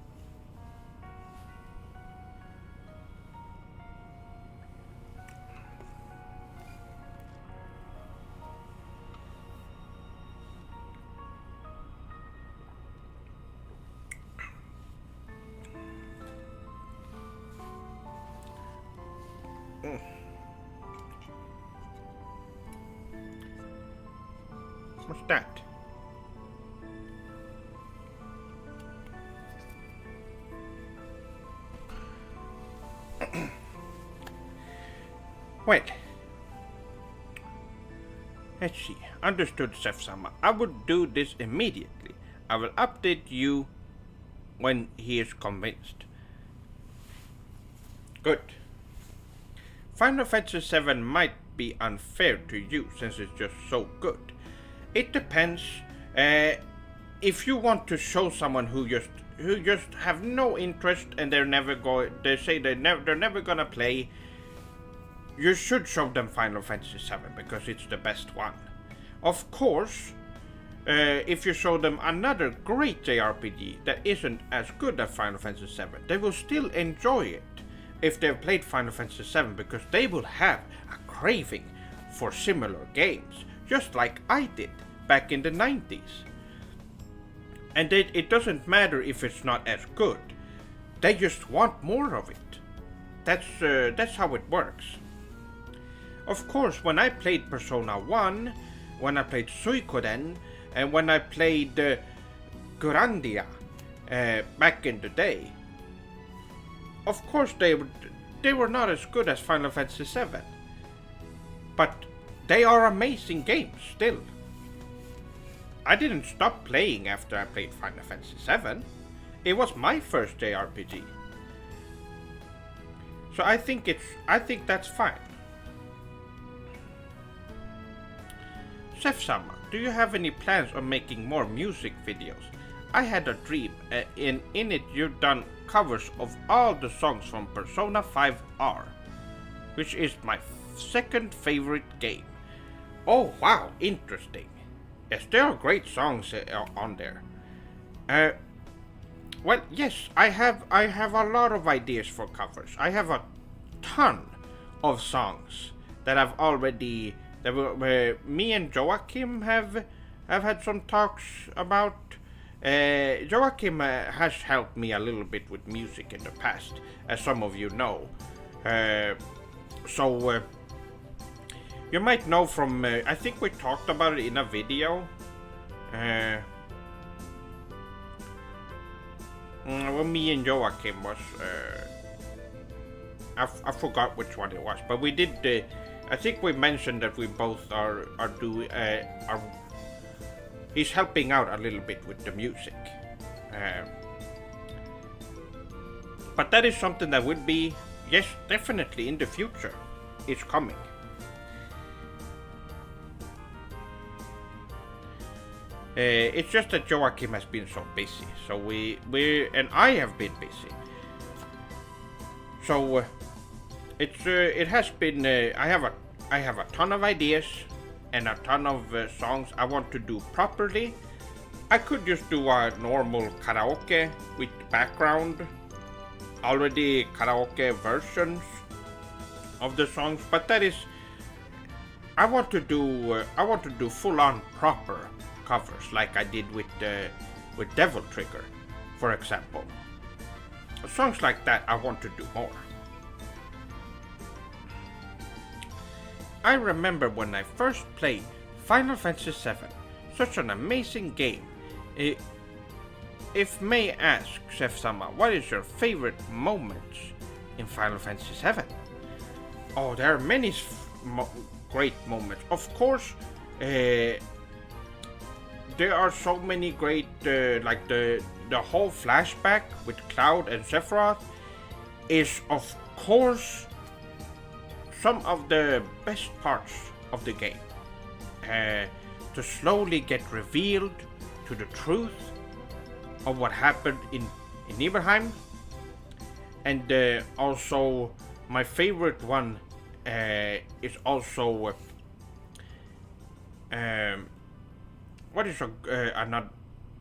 What's that? Well, let's see. Understood, Chef-sama. I will do this immediately. I will update you when he is convinced. Good. Final Fantasy VII might be unfair to you since it's just so good. It depends. If you want to show someone who just have no interest and they're never gonna play, you should show them Final Fantasy VII because it's the best one. Of course, if you show them another great JRPG that isn't as good as Final Fantasy VII, they will still enjoy it if they've played Final Fantasy VII because they will have a craving for similar games, just like I did back in the 90s. And it doesn't matter if it's not as good. They just want more of it. That's how it works. Of course, when I played Persona 1, when I played Suikoden, and when I played Grandia back in the day, of course they were not as good as Final Fantasy VII. But they are amazing games still. I didn't stop playing after I played Final Fantasy VII. It was my first JRPG. So I think that's fine. Chef-sama, do you have any plans on making more music videos? I had a dream. In it you've done covers of all the songs from Persona 5R, which is my second favorite game. Oh wow, interesting. Yes, there are great songs on there. Well, yes, I have a lot of ideas for covers. I have a ton of songs that I've already me and Joachim have had some talks about. Joachim has helped me a little bit with music in the past, as some of you know. So you might know from, I think we talked about it in a video. When me and Joachim was, I forgot which one it was, but we did. I think we mentioned that we both are he's helping out a little bit with the music. But that is something that would be, yes, definitely in the future. It's coming. It's just that Joachim has been so busy, so we and I have been busy. So it has been. I have a ton of ideas and a ton of songs I want to do properly. I could just do a normal karaoke with background, already karaoke versions of the songs, but that is. I want to do full-on proper covers like I did with Devil Trigger, for example. Songs like that I want to do more. I remember when I first played Final Fantasy VII, such an amazing game. If may ask, Chef-sama, what is your favorite moments in Final Fantasy VII? Oh, there are many great moments. Of course, there are so many great, like the whole flashback with Cloud and Sephiroth. is of course some of the best parts of the game. To slowly get revealed to the truth of what happened in Nibelheim. And also, my favorite one is also what is not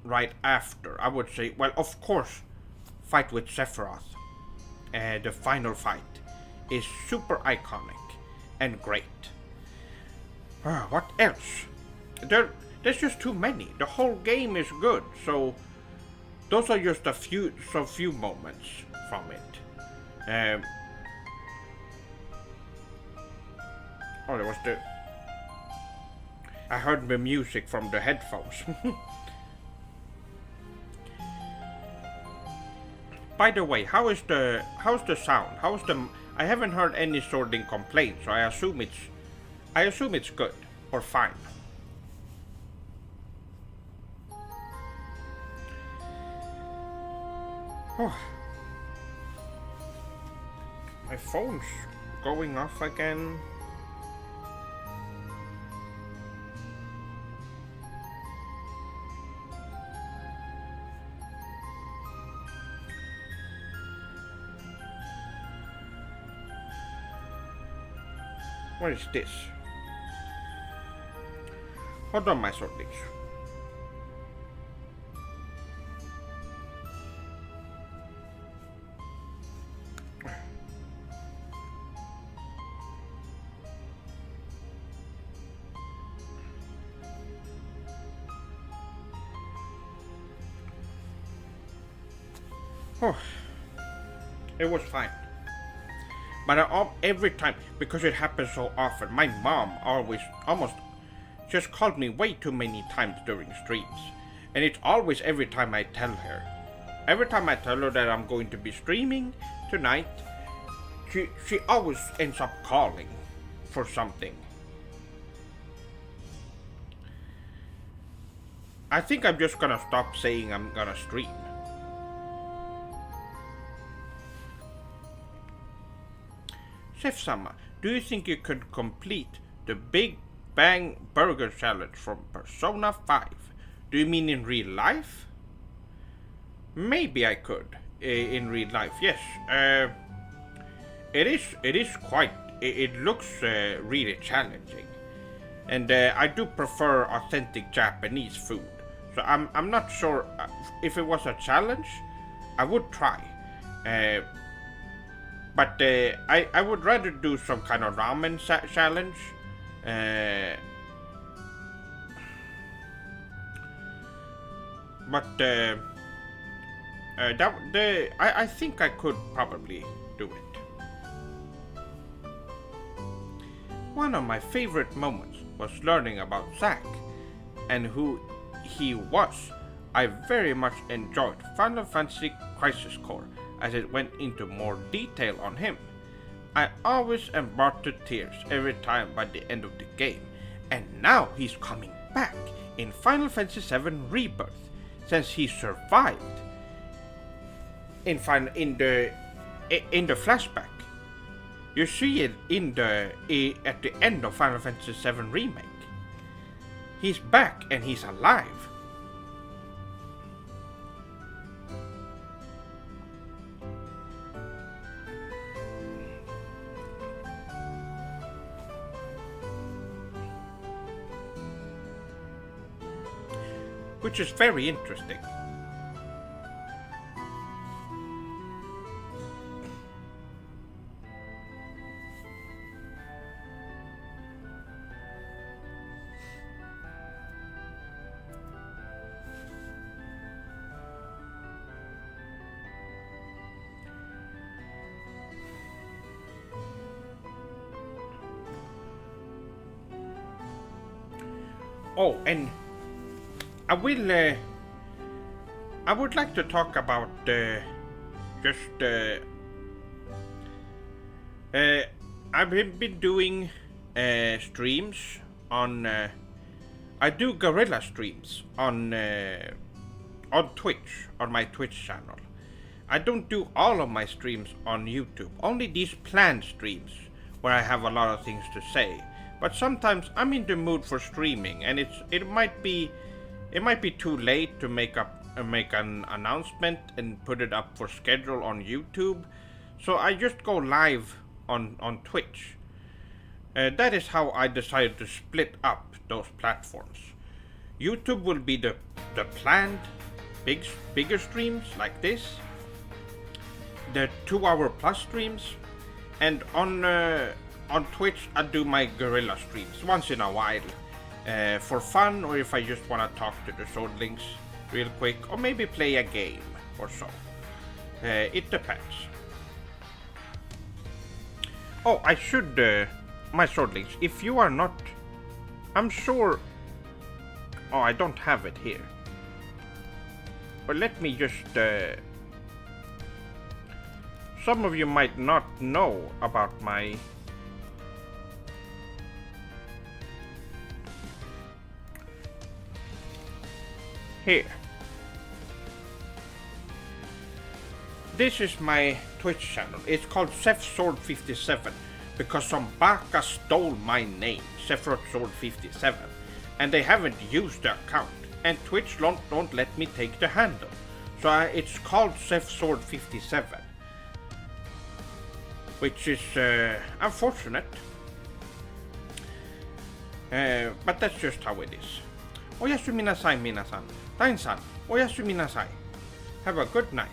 right after? I would say, well, of course, fight with Sephiroth. The final fight is super iconic and great. What else? There's just too many. The whole game is good, so those are just some few moments from it. There was the. I heard the music from the headphones. By the way, how's the sound? I haven't heard any sorting complaints, so I assume it's good or fine. Oh. My phone's going off again. What is this? Hold on, my sorties. Oh, it was fine. But every time, because it happens so often, my mom almost just called me way too many times during streams. And it's always every time I tell her. Every time I tell her that I'm going to be streaming tonight, she always ends up calling for something. I think I'm just gonna stop saying I'm gonna stream. Chef-sama, do you think you could complete the Big Bang Burger Challenge from Persona 5? Do you mean in real life? Maybe I could in real life. Yes. It is quite. It looks really challenging, and I do prefer authentic Japanese food. So I'm not sure if it was a challenge. I would try. But I would rather do some kind of ramen challenge. I think I could probably do it. One of my favorite moments was learning about Zack and who he was. I very much enjoyed Final Fantasy Crisis Core as it went into more detail on him. I always am brought to tears every time by the end of the game, and now he's coming back in Final Fantasy VII Rebirth, since he survived in the flashback. You see it at the end of Final Fantasy VII Remake. He's back and he's alive. Which is very interesting. Oh, and I would like to talk about I've been doing streams on I do guerrilla streams on Twitch, on my Twitch channel. I don't do all of my streams on YouTube, only these planned streams where I have a lot of things to say. But sometimes I'm in the mood for streaming, and it might be too late to make an announcement and put it up for schedule on YouTube, so I just go live on Twitch. That is how I decided to split up those platforms. YouTube will be the planned bigger streams like this, the 2 hour plus streams, and on Twitch I do my guerrilla streams once in a while, for fun, or if I just want to talk to the swordlings real quick, or maybe play a game or so. It depends. Oh, I should, my swordlings, if you are not, I'm sure, oh, I don't have it here. But let me just, some of you might not know about my here. This is my Twitch channel. It's called Sword57 because some baka stole my name, Sword57, and they haven't used the account, and Twitch don't let me take the handle. So it's called Sword57, which is unfortunate, but that's just how it is. Oyasu minasai, minasan. Tain-san, oyasu minasai. Have a good night.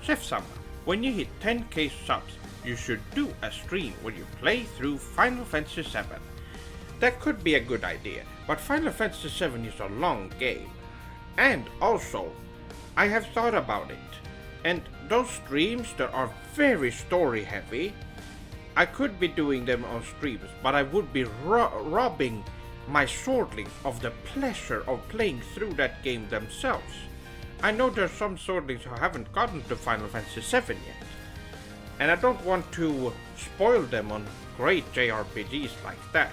Chef-sama, when you hit 10k subs, you should do a stream where you play through Final Fantasy VII. That could be a good idea, but Final Fantasy VII is a long game. And also, I have thought about it, and those streams that are very story heavy, I could be doing them on streams, but I would be robbing my swordlings of the pleasure of playing through that game themselves. I know there's some swordlings who haven't gotten to Final Fantasy VII yet, and I don't want to spoil them on great JRPGs like that.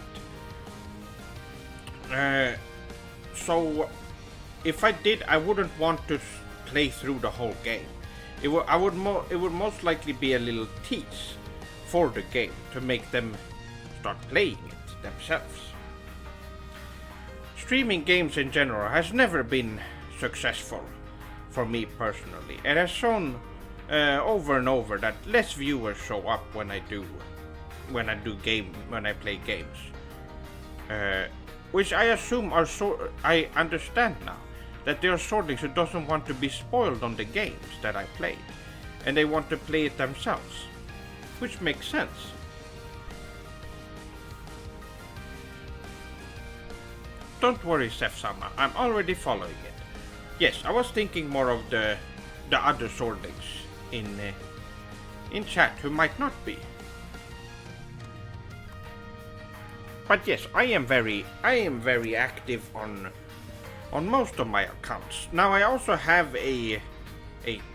So if I did, I wouldn't want to play through the whole game. It would most likely be a little tease for the game to make them start playing it themselves. Streaming games in general has never been successful for me personally. It has shown over and over that less viewers show up when I play games, which I assume are I understand now that there are swordlings who doesn't want to be spoiled on the games that I played, and they want to play it themselves, which makes sense. Don't worry, Sef-sama, I'm already following it. Yes, I was thinking more of the other swordlings in chat who might not be. But yes, I am very active on most of my accounts. Now I also have a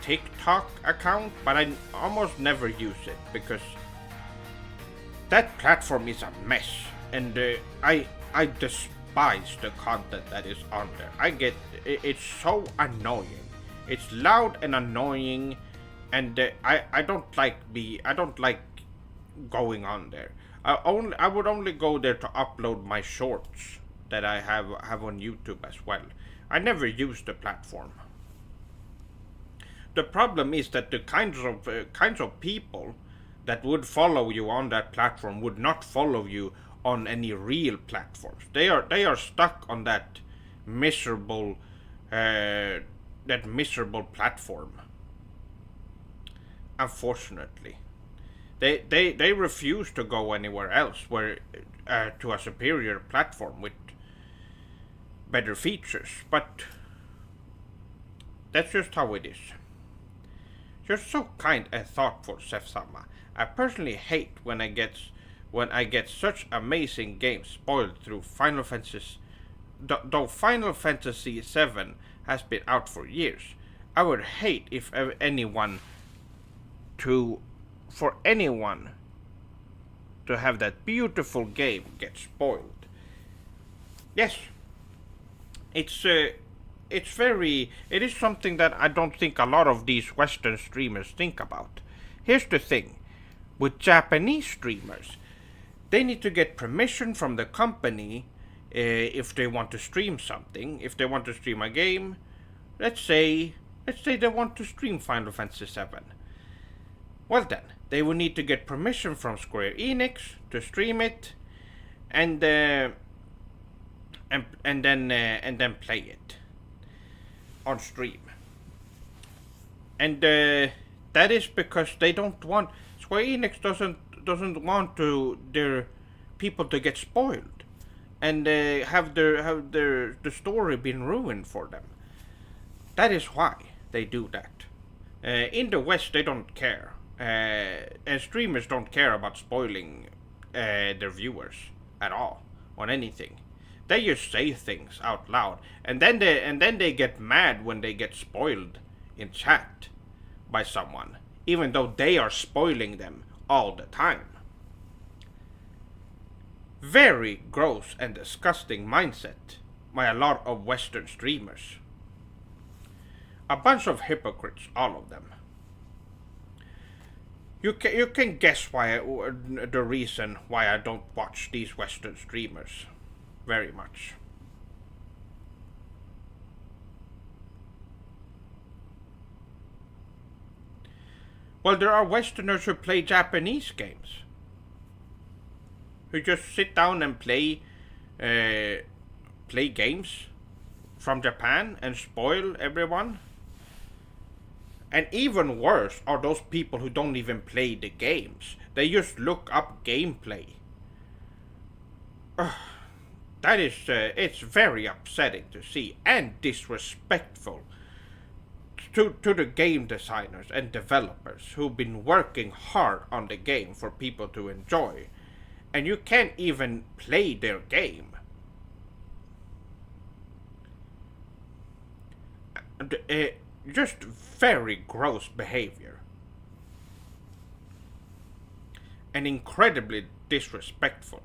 TikTok account, but I almost never use it because that platform is a mess, and I despise the content that is on there. It's so annoying. It's loud and annoying, and I don't like going on there. I would only go there to upload my shorts that I have on YouTube as well. I never use the platform. The problem is that the kinds of people that would follow you on that platform would not follow you on any real platforms. They are stuck on that miserable platform. Unfortunately, they refuse to go anywhere else where to a superior platform with better features. But that's just how it is. You're so kind and thoughtful, Sef-sama. I personally hate when I get such amazing games spoiled through Final Fantasy. Though Final Fantasy VII has been out for years, I would hate if anyone to have that beautiful game get spoiled. Yes, it is something that I don't think a lot of these Western streamers think about. Here's the thing, with Japanese streamers, they need to get permission from the company if they want to stream something. If they want to stream a game, let's say they want to stream Final Fantasy VII. Well then, they will need to get permission from Square Enix to stream it, and then play it on stream. And that is because they don't want Square Enix doesn't want their people to get spoiled and have the story been ruined for them. That is why they do that. In the West, they don't care, and streamers don't care about spoiling their viewers at all on anything. They just say things out loud, and then they get mad when they get spoiled in chat by someone, even though they are spoiling them all the time. Very gross and disgusting mindset by a lot of Western streamers. A bunch of hypocrites, all of them. You can guess the reason why I don't watch these Western streamers very much. Well, there are Westerners who play Japanese games, who just sit down and play games from Japan and spoil everyone. And even worse are those people who don't even play the games. They just look up gameplay. That is, it's very upsetting to see and disrespectful to the game designers and developers who've been working hard on the game for people to enjoy. And you can't even play their game. Just very gross behavior. And incredibly disrespectful.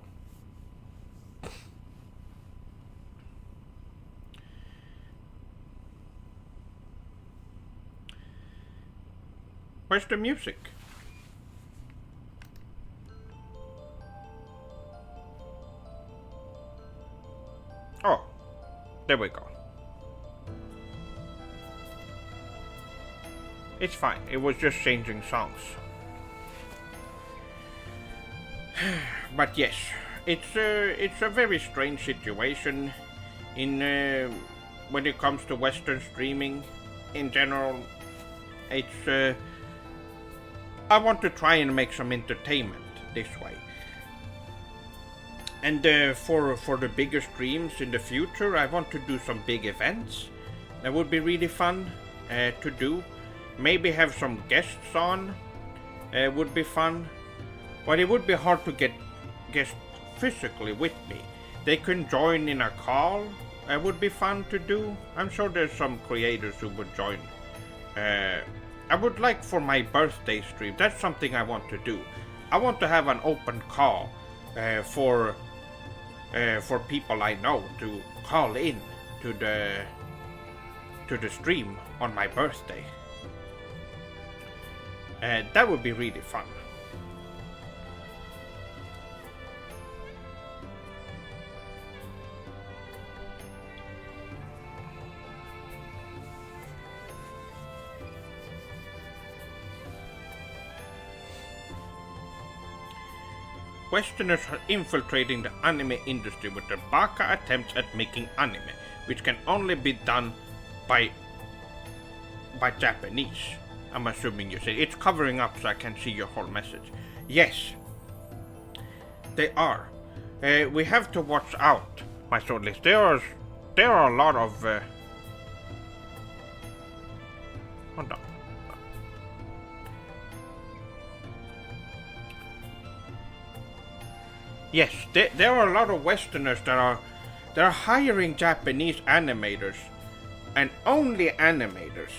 Where's the music? Oh, there we go. It's fine, it was just changing songs. But yes, it's a very strange situation in when it comes to Western streaming in general. It's I want to try and make some entertainment this way. And for the bigger streams in the future, I want to do some big events. That would be really fun to do. Maybe have some guests on. Would be fun. But it would be hard to get guests physically with me. They can join in a call. It would be fun to do. I'm sure there's some creators who would join. I would like for my birthday stream. That's something I want to do. I want to have an open call for people I know to call in to the stream on my birthday. That would be really fun. Westerners are infiltrating the anime industry with their baka attempts at making anime, which can only be done by Japanese. I'm assuming you say it's covering up so I can see your whole message. Yes, they are. We have to watch out, my swordless. There are a lot of. Hold on. Yes, there are a lot of Westerners that are hiring Japanese animators, and only animators,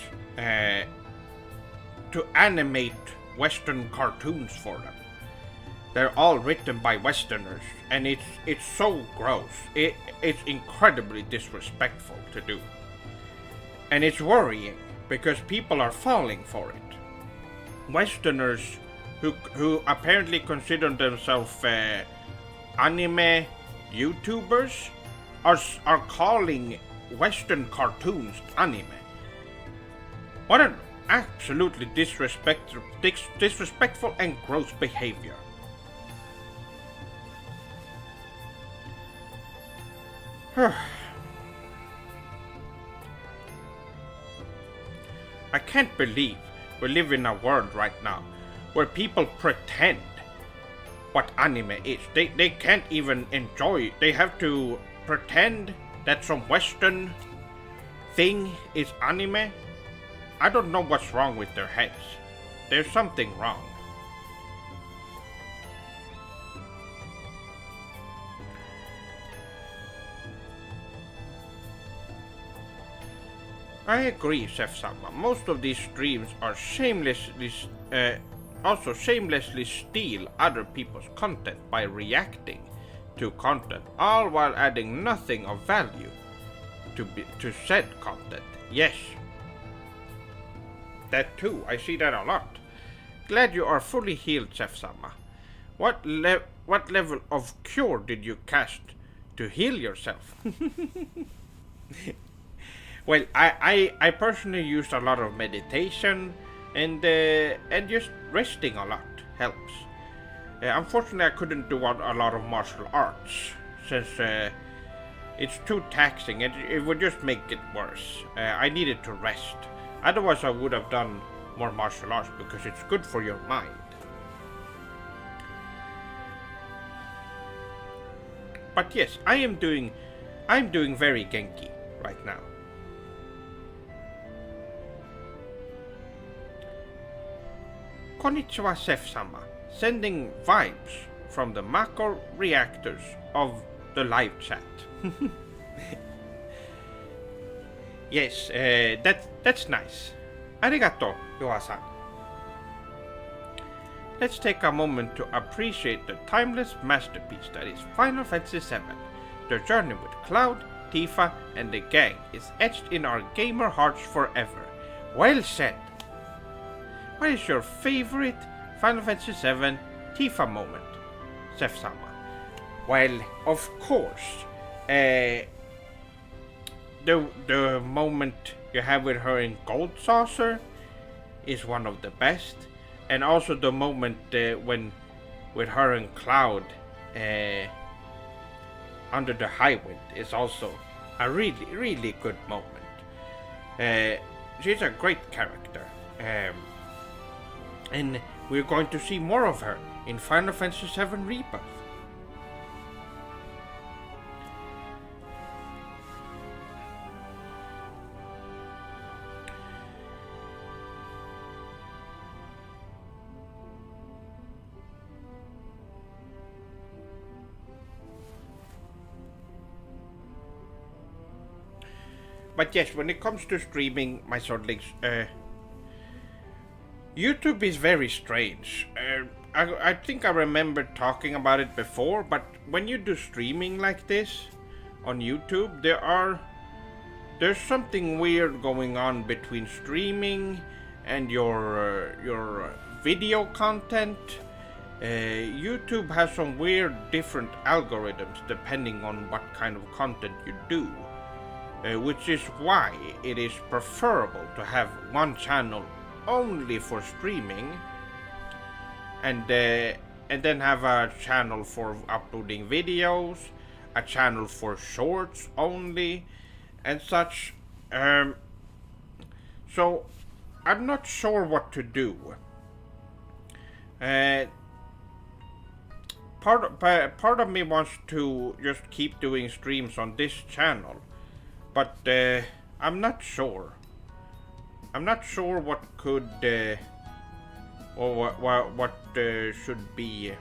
to animate Western cartoons for them. They're all written by Westerners, and it's so gross. It's incredibly disrespectful to do. And it's worrying because people are falling for it. Westerners who apparently consider themselves anime YouTubers are calling Western cartoons anime. What an absolutely disrespectful and gross behavior. I can't believe we live in a world right now where people pretend what anime is. They can't even enjoy. They have to pretend that some Western thing is anime. I don't know what's wrong with their heads. There's something wrong. I agree, Chef-sama. Most of these streams are shamelessly steal other people's content by reacting to content, all while adding nothing of value to said content. Yes. That too, I see that a lot. Glad you are fully healed, Chef-sama. What level of cure did you cast to heal yourself? Well, I personally used a lot of meditation and just resting a lot helps. Unfortunately, I couldn't do a lot of martial arts since it's too taxing and it would just make it worse. I needed to rest. Otherwise, I would have done more martial arts because it's good for your mind. But yes, I'm doing very Genki right now. Konnichiwa, Chef-sama. Sending vibes from the Mako reactors of the live chat. Yes, that's nice. Arigato, Yoa-san. Let's take a moment to appreciate the timeless masterpiece that is Final Fantasy VII. The journey with Cloud, Tifa, and the gang is etched in our gamer hearts forever. Well said. What is your favorite Final Fantasy VII Tifa moment, Chef-sama? Well, of course, the moment you have with her in Gold Saucer is one of the best, and also the moment when with her and Cloud under the High Wind is also a really good moment. She's a great character. And we're going to see more of her in Final Fantasy VII Rebirth. But yes, when it comes to streaming, my swordlings, YouTube is very strange. I think I remember talking about it before, but when you do streaming like this on YouTube, there's something weird going on between streaming and your video content. YouTube has some weird different algorithms depending on what kind of content you do, which is why it is preferable to have one channel only for streaming, and then have a channel for uploading videos, a channel for shorts only, and such. So I'm not sure what to do. Part of me wants to just keep doing streams on this channel, but I'm not sure. I'm not sure what could or what should be.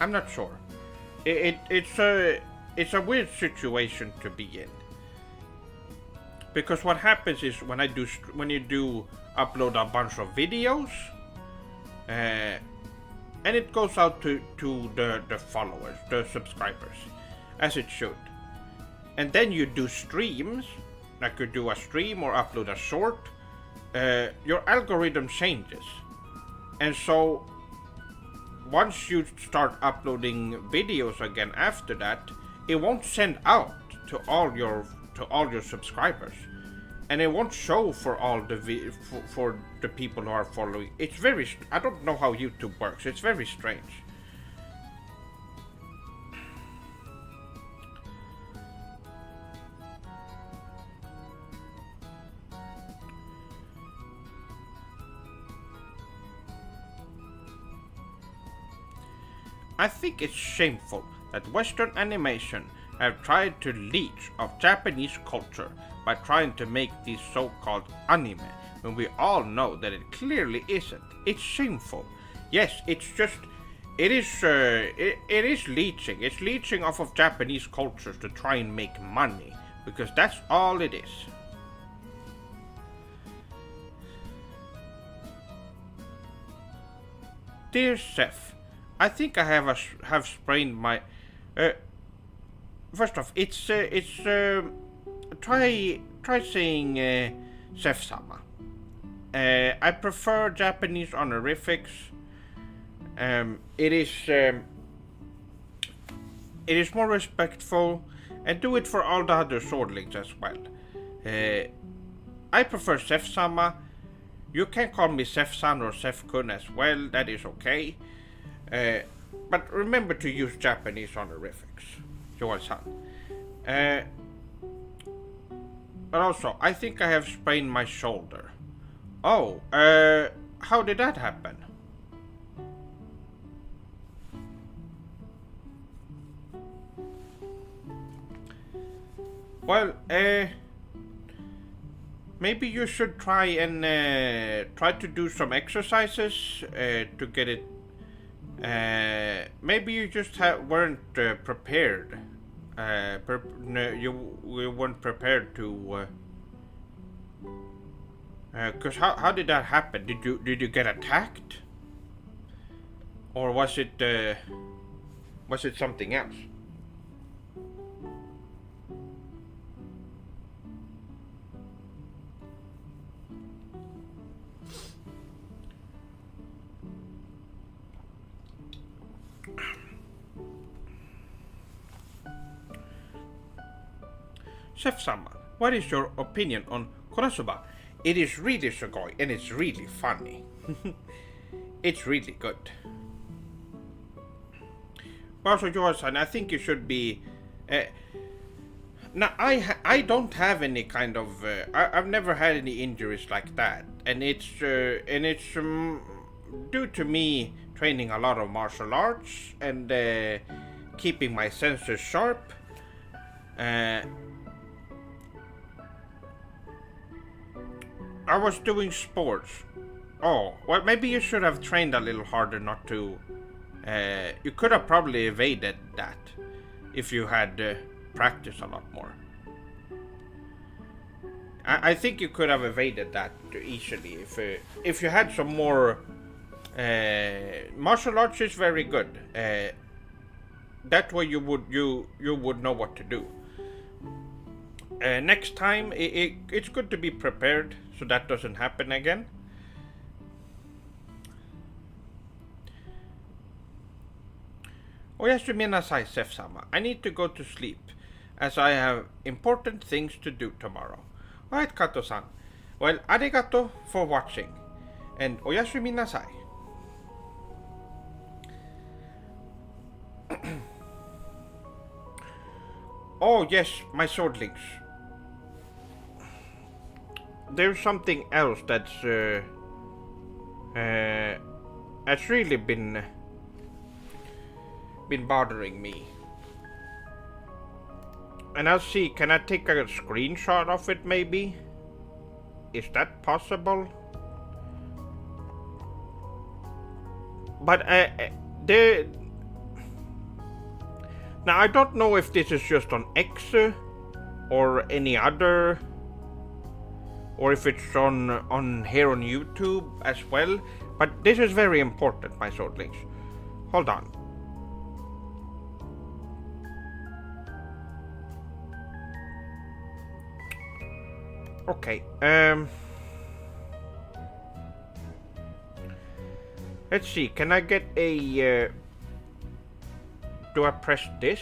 I'm not sure. It's a weird situation to be in, because what happens is when you do upload a bunch of videos, and it goes out to the followers, the subscribers, as it should, and then you do streams. like you do a stream or upload a short, your algorithm changes. And so once you start uploading videos again after that, it won't send out to all your subscribers, and it won't show for all the for the people who are following. It's very, I don't know how YouTube works. It's very strange. I think it's shameful that Western animation have tried to leech of Japanese culture by trying to make these so-called anime, when we all know that it clearly isn't. It's shameful. Yes, it's just, it is leeching. It's leeching off of Japanese cultures to try and make money, because that's all it is. Dear Seth, I think I have sprained my. First off, it's try saying Seth-sama. I prefer Japanese honorifics. It is more respectful, and do it for all the other swordlings as well. I prefer Seth-sama. You can call me Seth-san or Seth-kun as well. That is okay. But remember to use Japanese honorifics, Joel-san. But also, I think I have sprained my shoulder. Oh, how did that happen? Well, maybe you should try to do some exercises to get it. Maybe you just weren't prepared. No, you weren't prepared to. Cause how did that happen? Did you get attacked, or was it something else? Chef-sama, what is your opinion on Konosuba? It is really sugoi, and it's really funny. It's really good. Also, Johansson, I think you should be. Now, I don't have any kind of. I've never had any injuries like that, and it's due to me training a lot of martial arts and keeping my senses sharp. I was doing sports. Oh, well, maybe you should have trained a little harder not to. You could have probably evaded that if you had practiced a lot more. I think you could have evaded that easily if you had some more. Martial arts is very good. That way you would know what to do. Next time, it's good to be prepared so that doesn't happen again. Oyasumi nasai, Seth-sama. I need to go to sleep, as I have important things to do tomorrow. Alright, Kato-san. Well, arigato for watching, and oyasumi nasai. Oh yes, my swordlings. There's something else that's really been bothering me. And I'll see, can I take a screenshot of it maybe? Is that possible? But now I don't know if this is just on X or any other, or if it's on here on YouTube as well. But this is very important, my swordlings. Hold on. Okay. Let's see. Can I get a? Do I press this?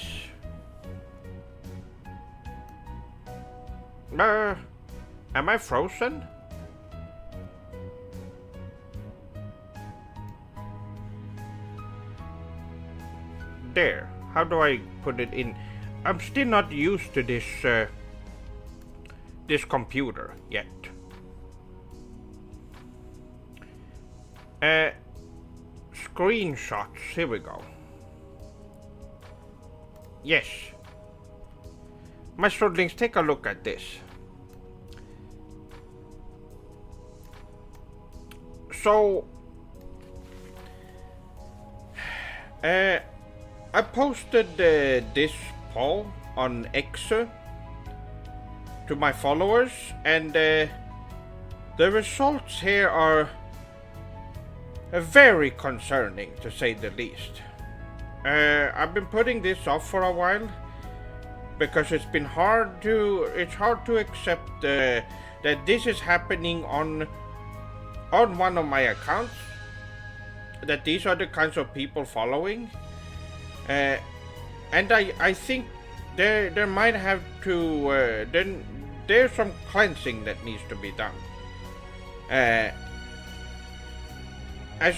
Am I frozen? There. How do I put it in? I'm still not used to this this computer yet. Screenshots. Here we go. Yes. My students, take a look at this. So, I posted this poll on X to my followers, and the results here are very concerning, to say the least. I've been putting this off for a while because it's hard to accept that this is happening on one of my accounts, that these are the kinds of people following, and I think there might have to there's some cleansing that needs to be done. As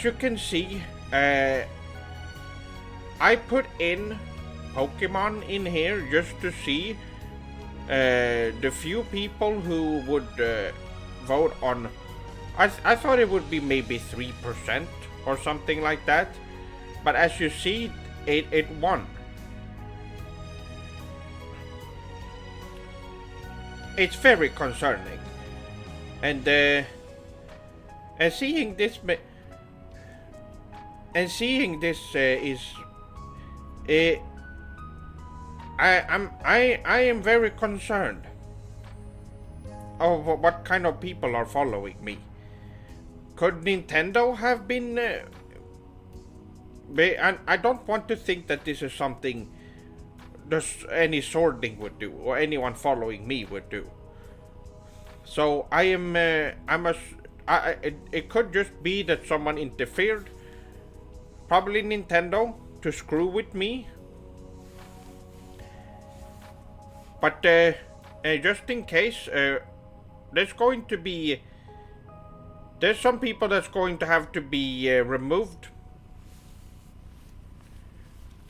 you can see, I put in Pokemon in here just to see the few people who would vote on. I thought it would be maybe 3% or something like that, but as you see, it won. It's very concerning, and seeing this is I am very concerned of what kind of people are following me. Could Nintendo have been? And I don't want to think that this is something any swordling would do, or anyone following me would do. So I am. It could just be that someone interfered, probably Nintendo, to screw with me. But just in case, there's some people that's going to have to be removed.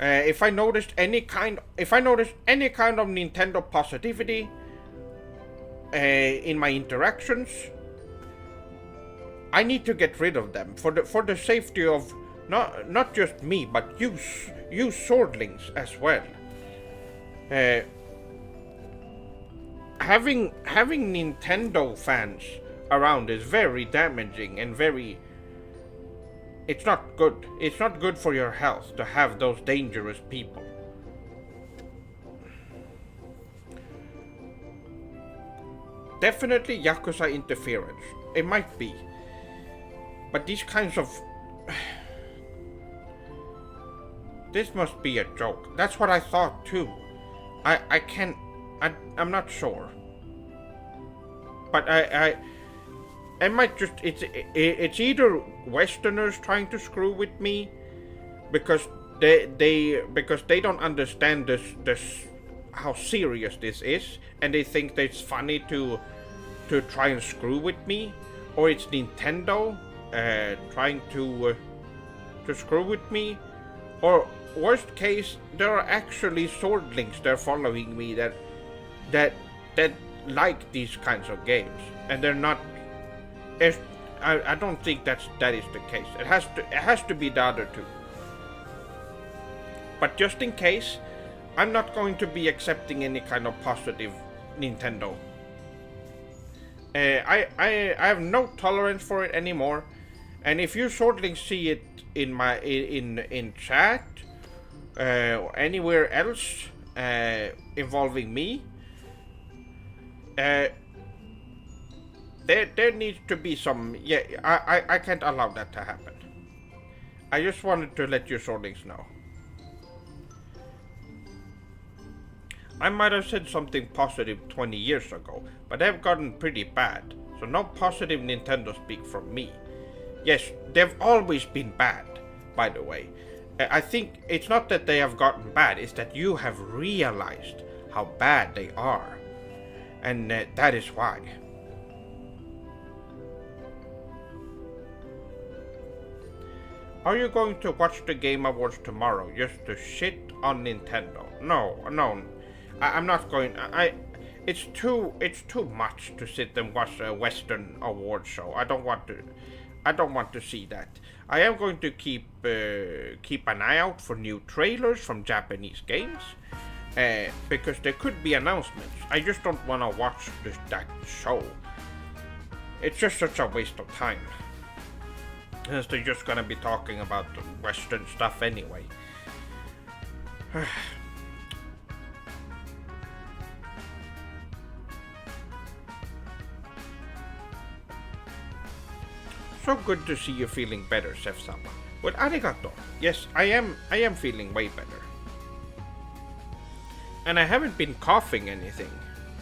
If I noticed any kind of Nintendo positivity in my interactions, I need to get rid of them for the safety of not just me, but you swordlings as well. Having Nintendo fans around is very damaging and very. It's not good. It's not good for your health to have those dangerous people. Definitely Yakuza interference. It might be. But these kinds of. This must be a joke. That's what I thought too. I can't. I'm not sure. But I might just. It's either Westerners trying to screw with me because they don't understand this how serious this is, and they think that it's funny to try and screw with me, or it's Nintendo trying to screw with me, or worst case, there are actually swordlings that are following me that like these kinds of games, and they're not. I don't think that is the case. It has to be the other two. But just in case, I'm not going to be accepting any kind of positive Nintendo. I have no tolerance for it anymore. And if you swordlings see it in chat or anywhere else involving me, there needs to be some. Yeah, I can't allow that to happen. I just wanted to let you swordlings know. I might have said something positive 20 years ago, but they've gotten pretty bad, so no positive Nintendo speak from me. Yes, they've always been bad, by the way. I think it's not that they have gotten bad, it's that you have realized how bad they are. And that is why. Are you going to watch the Game Awards tomorrow just to shit on Nintendo? No. I'm not going. It's too much to sit and watch a Western award show. I don't want to see that. I am going to keep an eye out for new trailers from Japanese games, because there could be announcements. I just don't want to watch that show. It's just such a waste of time. As they're just gonna be talking about Western stuff anyway. So good to see you feeling better, Chef-sama. Well, arigato. Yes, I am feeling way better. And I haven't been coughing anything,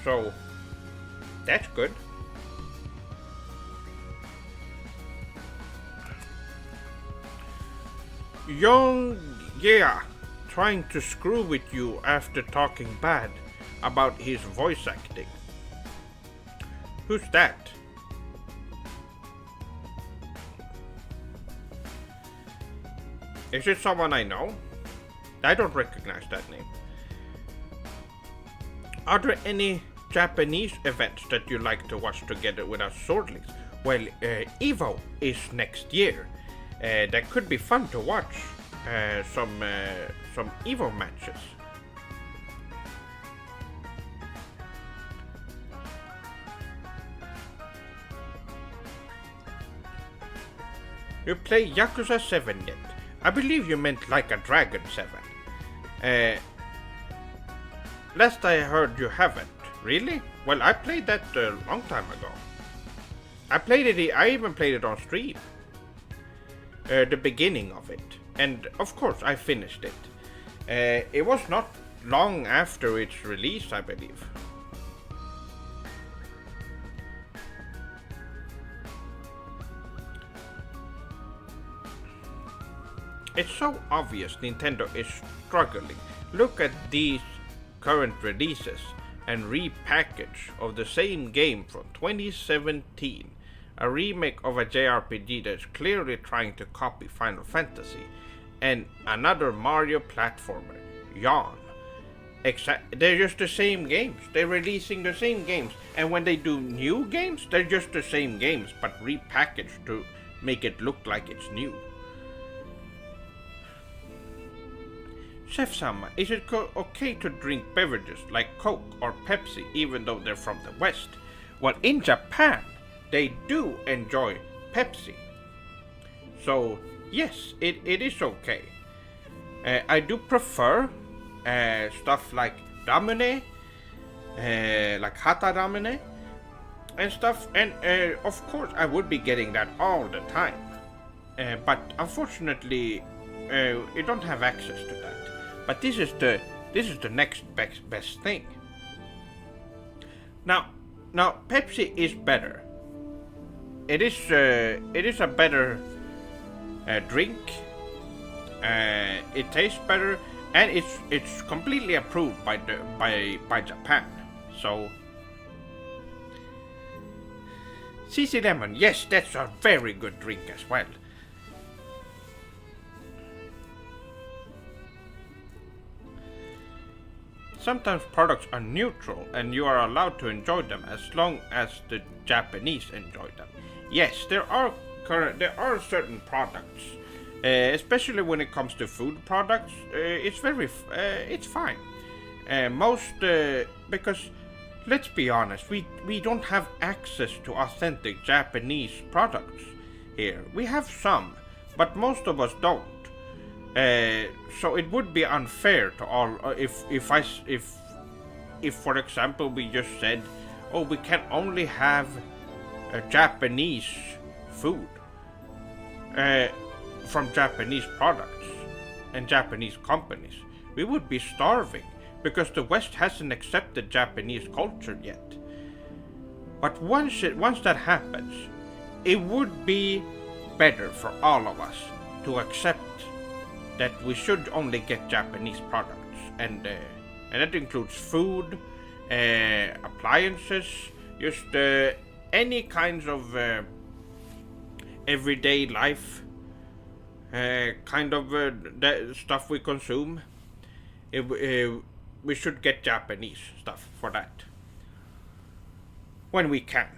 so that's good. Young, yeah, trying to screw with you after talking bad about his voice acting. Who's that? Is it someone I know? I don't recognize that name. Are there any Japanese events that you like to watch together with us swordlings? Well, Evo is next year. That could be fun to watch. Some Evo matches. You play Yakuza 7 yet? I believe you meant Like a Dragon 7. Last I heard you haven't. Really? Well, I played that a long time ago. I even played it on stream. The beginning of it. And of course I finished it. It was not long after its release, I believe. It's so obvious Nintendo is struggling. Look at these current releases and repackage of the same game from 2017. A remake of a JRPG that's clearly trying to copy Final Fantasy. And another Mario platformer. Yawn. They're just the same games. They're releasing the same games. And when they do new games, they're just the same games, but repackaged to make it look like it's new. Chef-sama, is it okay to drink beverages like Coke or Pepsi even though they're from the West? Well, in Japan, they do enjoy Pepsi. So, yes, it is okay. I do prefer stuff like ramune, like hata ramune, and stuff. And of course, I would be getting that all the time. But unfortunately, you don't have access to that. But this is the next best thing. Now Pepsi is better. It is a better drink. It tastes better, and it's completely approved by Japan. So CC Lemon, yes, that's a very good drink as well. Sometimes products are neutral and you are allowed to enjoy them as long as the Japanese enjoy them. Yes, there are certain products, especially when it comes to food products. It's fine. Because let's be honest, we don't have access to authentic Japanese products here. We have some, but most of us don't. So it would be unfair to all if for example we just said, oh, we can only have Japanese food from Japanese products and Japanese companies. We would be starving, because the West hasn't accepted Japanese culture yet. But once that happens, it would be better for all of us to accept that we should only get Japanese products, and that includes food, appliances, just any kinds of everyday life kind of stuff we consume. We should get Japanese stuff for that when we can.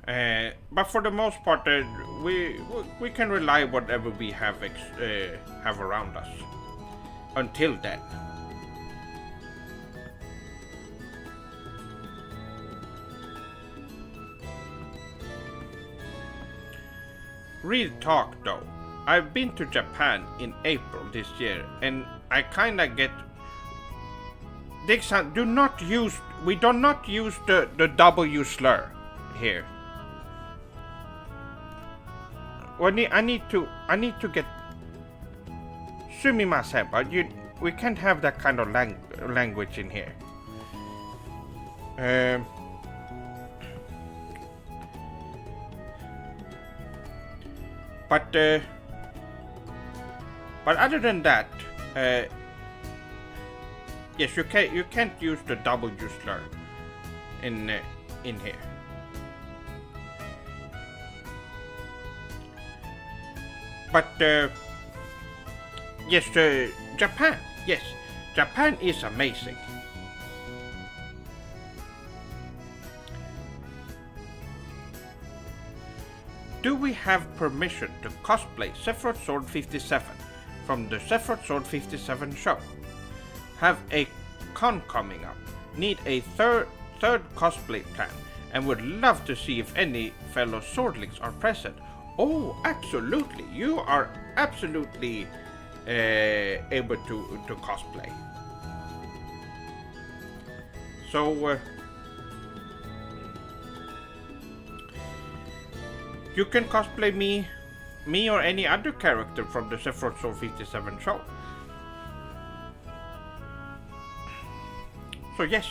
But for the most part, we can rely whatever we have around us. Until then. Real talk though, I've been to Japan in April this year, and I kinda get. Dixon, we do not use the W slur here. I need to get. Sumimasen, but we can't have that kind of language in here. But other than that, yes, you can't use the W slur in here. But yes, Japan. Yes, Japan is amazing. Do we have permission to cosplay Sephiroth Sword 57 from the Sephiroth Sword 57 show? Have a con coming up. Need a third cosplay plan, and would love to see if any fellow swordlings are present. Oh, absolutely! You are absolutely able to cosplay. So you can cosplay me or any other character from the Sephiroth Sword 57 show. So yes.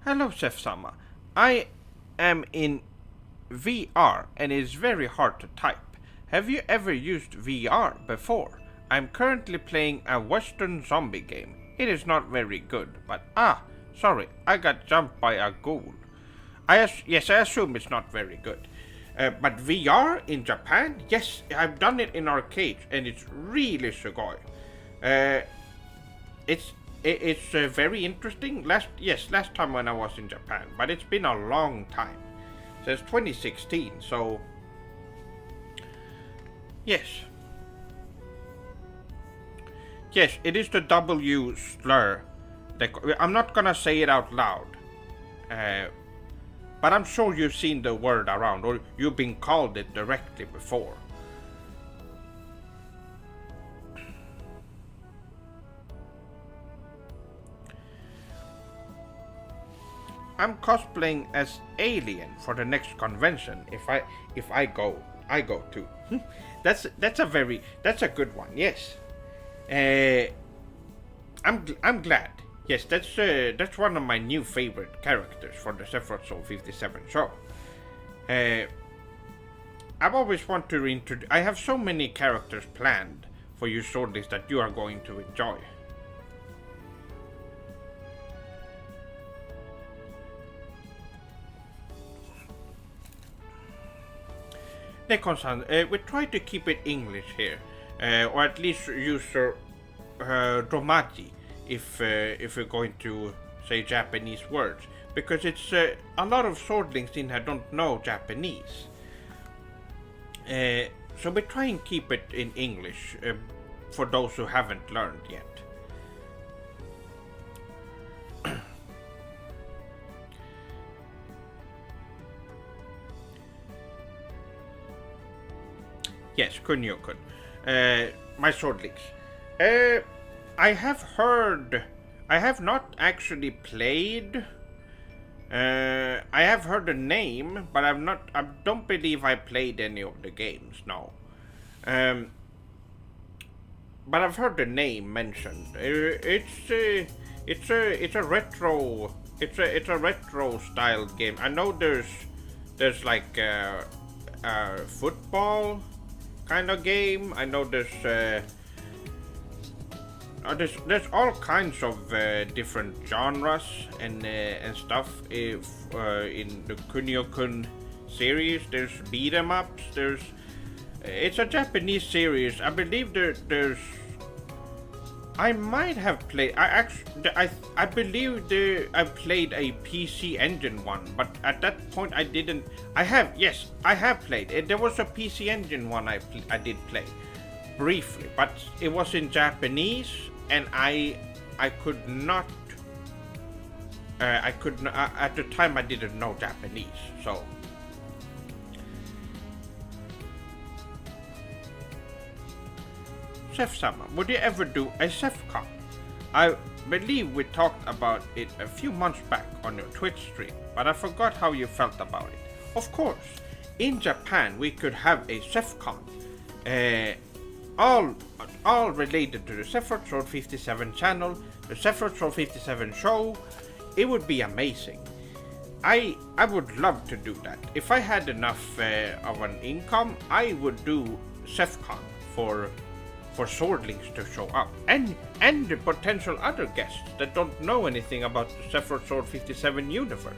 Hello, Chef-sama. I am in VR and it is very hard to type. Have you ever used VR before? I'm currently playing a Western zombie game. It is not very good, but sorry, I got jumped by a ghoul. Yes, I assume it's not very good. But VR in Japan? Yes, I've done it in arcade and it's really sugoi. It's very interesting. Last time when I was in Japan, but it's been a long time. Since 2016, so yes. Yes, it is the W slur. I'm not gonna say it out loud. But I'm sure you've seen the word around, or you've been called it directly before. I'm cosplaying as Alien for the next convention. If I go too. That's a good one. Yes. I'm glad. Yes, that's one of my new favorite characters for the Sephiroth Sword 57 show. I've always wanted to reintroduce. I have so many characters planned for you swordlings that you are going to enjoy. Nekon-san, we try to keep it English here, or at least use romaji if we're going to say Japanese words, because it's a lot of swordlings in here don't know Japanese. So we try and keep it in English for those who haven't learned yet. Yes, Kunio-kun. My swordlings. I have heard. I have not actually played. I have heard the name, but I don't believe I played any of the games. No. Um, but I've heard the name mentioned. It's a retro. It's a retro style game. I know there's like a football kind of game. I know there's all kinds of different genres and stuff. If in the Kunio-kun series, there's beat 'em ups. It's a Japanese series. I believe there's. I might have played. I believe I played a PC Engine one, but at that point I didn't. I have played. There was a PC Engine one I did play briefly, but it was in Japanese, and I could not. I could not, at the time I didn't know Japanese, so. Chef-sama, would you ever do a chef-con? I believe we talked about it a few months back on your Twitch stream, but I forgot how you felt about it. Of course, in Japan we could have a chef-con, all related to the Sephiroth Sword 57 channel, the Sephiroth Sword 57 show. It would be amazing. I would love to do that. If I had enough of an income, I would do chef-con for swordlings to show up, and the potential other guests that don't know anything about the Sephiroth Sword 57 universe.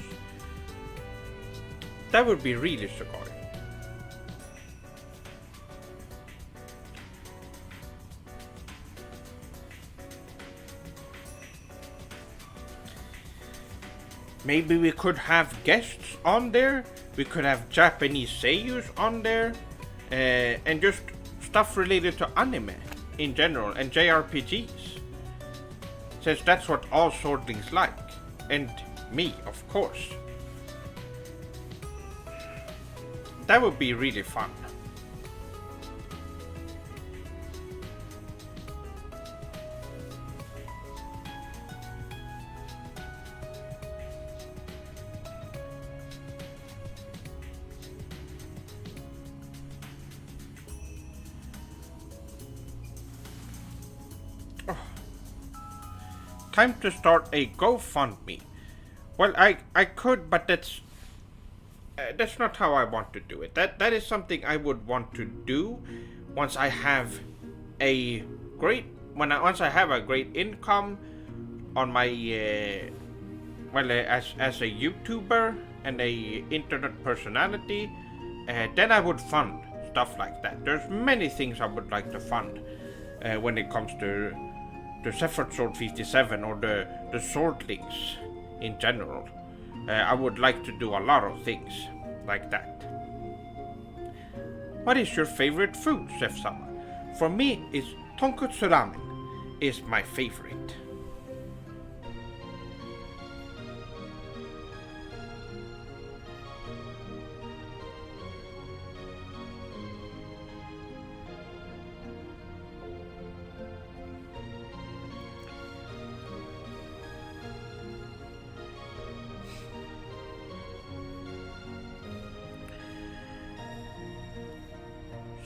That would be really sugoi. Maybe we could have guests on there, we could have Japanese seiyus on there, and just stuff related to anime in general and JRPGs, since that's what all swordlings like, and me, of course. That would be really fun. Time to start a GoFundMe. Well, I could, but that's not how I want to do it. That is something I would want to do once I have a great income on my as a YouTuber and a internet personality. Then I would fund stuff like that. There's many things I would like to fund when it comes to the Sephiroth Sword 57 or the swordlings in general. I would like to do a lot of things like that. What is your favorite food, Chef-sama? For me, it's tonkotsu ramen is my favorite.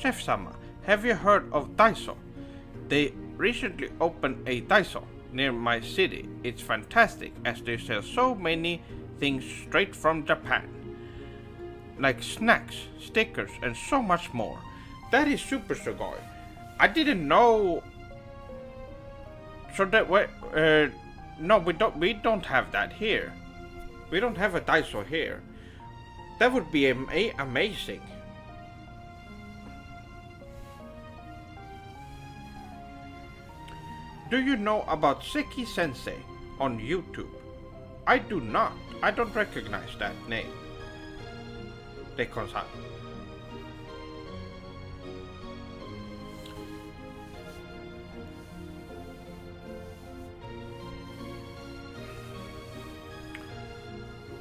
Chef-sama, have you heard of Daiso? They recently opened a Daiso near my city. It's fantastic as they sell so many things straight from Japan, like snacks, stickers, and so much more. That is Super Sugoi. I didn't know. So that no, we don't have that here. We don't have a Daiso here. That would be amazing. Do you know about Seki Sensei on YouTube? I do not. I don't recognize that name. Dekon-san.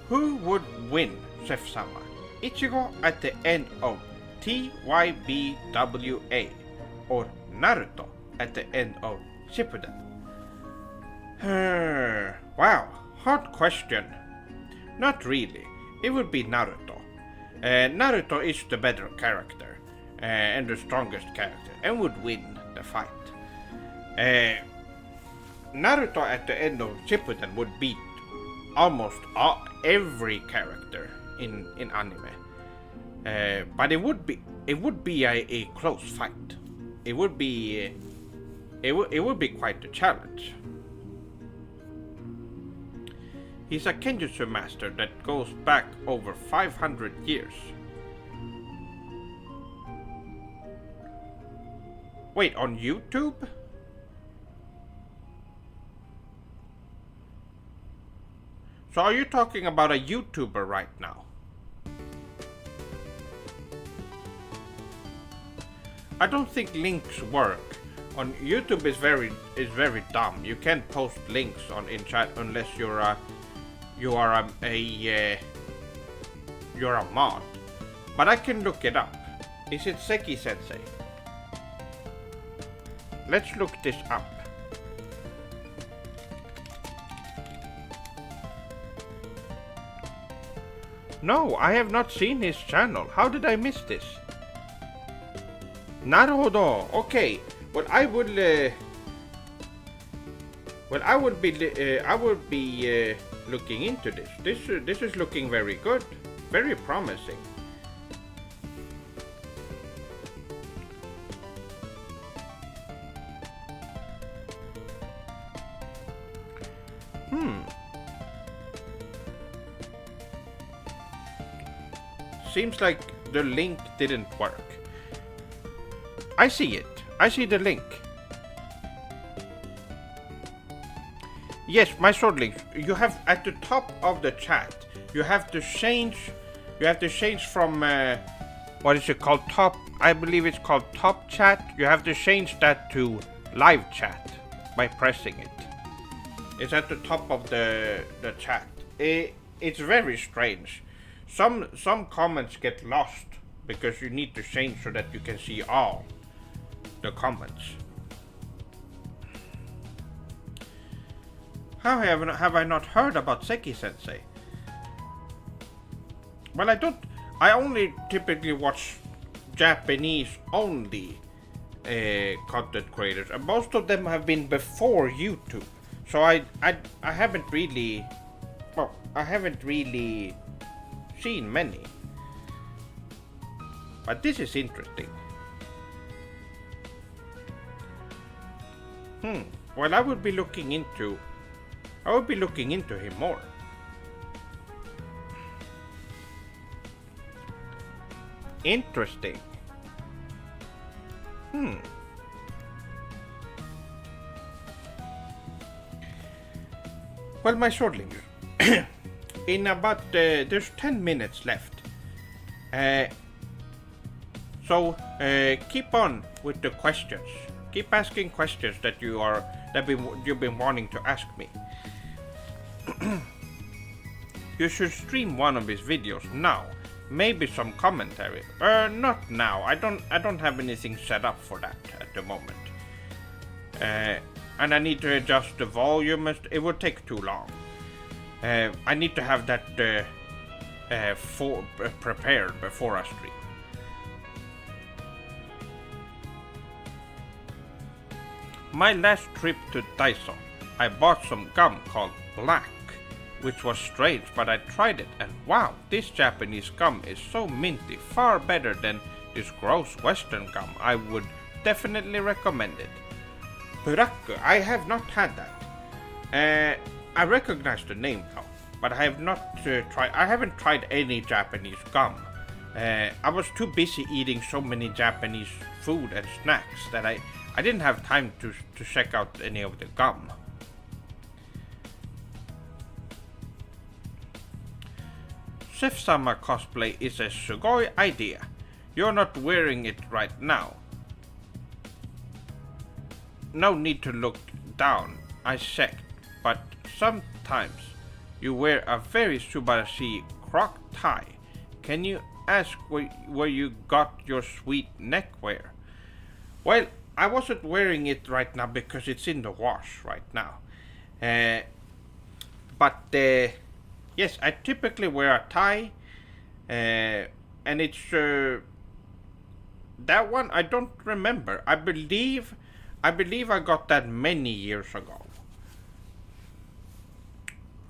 Who would win, Chef-sama? Ichigo at the end of TYBWA or Naruto at the end of Shippuden? Wow, hard question. Not really. It would be Naruto. Naruto is the better character. and the strongest character, and would win the fight. Naruto at the end of Shippuden would beat almost every character in anime, but it would be a close fight. It would be quite a challenge. He's a Kenjutsu master that goes back over 500 years. Wait, on YouTube? So are you talking about a YouTuber right now? I don't think links work. On YouTube is very dumb. You can't post links in chat unless you're a mod. But I can look it up. Is it Seki Sensei? Let's look this up. No, I have not seen his channel. How did I miss this? Naruhodo. Okay. Well, I would be looking into this. This is looking very good, very promising. Seems like the link didn't work. I see it. I see the link. Yes, my sword link. You have at the top of the chat. You have to change. You have to change from what is it called? Top. I believe it's called top chat. You have to change that to live chat by pressing it. It's at the top of the chat. It's very strange. Some comments get lost because you need to change so that you can see all the comments. How have I not heard about Seki Sensei? Well, I only typically watch Japanese only content creators, and most of them have been before YouTube. So I haven't really, well, I haven't really seen many. But this is interesting. Well, I would be looking into him more. Interesting. Well, my swordlinger. In about there's 10 minutes left. So keep on with the questions. Keep asking questions that you've been wanting to ask me. You should stream one of his videos now. Maybe some commentary. Not now. I don't have anything set up for that at the moment. And I need to adjust the volume. It would take too long. I need to have that prepared before I stream. My last trip to Daiso, I bought some gum called Black, which was strange, but I tried it and wow, this Japanese gum is so minty, far better than this gross Western gum. I would definitely recommend it. Buraku, I have not had that. I recognize the name though, but I have not tried. I haven't tried any Japanese gum. I was too busy eating so many Japanese food and snacks that I didn't have time to check out any of the gum. Chef-sama cosplay is a Sugoi idea. You're not wearing it right now. No need to look down, I checked, but sometimes you wear a very Subarashi croc tie. Can you ask where you got your sweet neckwear? Well, I wasn't wearing it right now because it's in the wash right now. But yes, I typically wear a tie, and it's That one I don't remember. I believe I got that many years ago.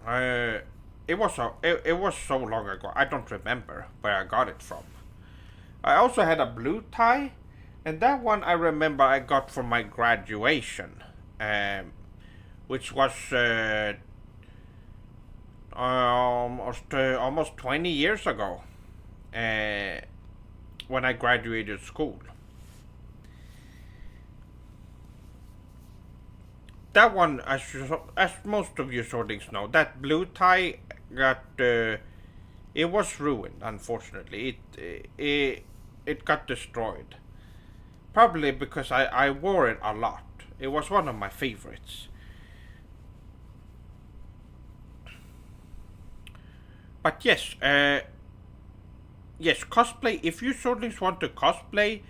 Uh, it was so long ago. I don't remember where I got it from. I also had a blue tie, and that one I remember I got for my graduation, um, which was almost 20 years ago, uh, when I graduated school. That one, as most of you sortings know, that blue tie got it was ruined. Unfortunately, it got destroyed. Probably because I wore it a lot. It was one of my favorites. But yes, cosplay. If you sortlings want to cosplay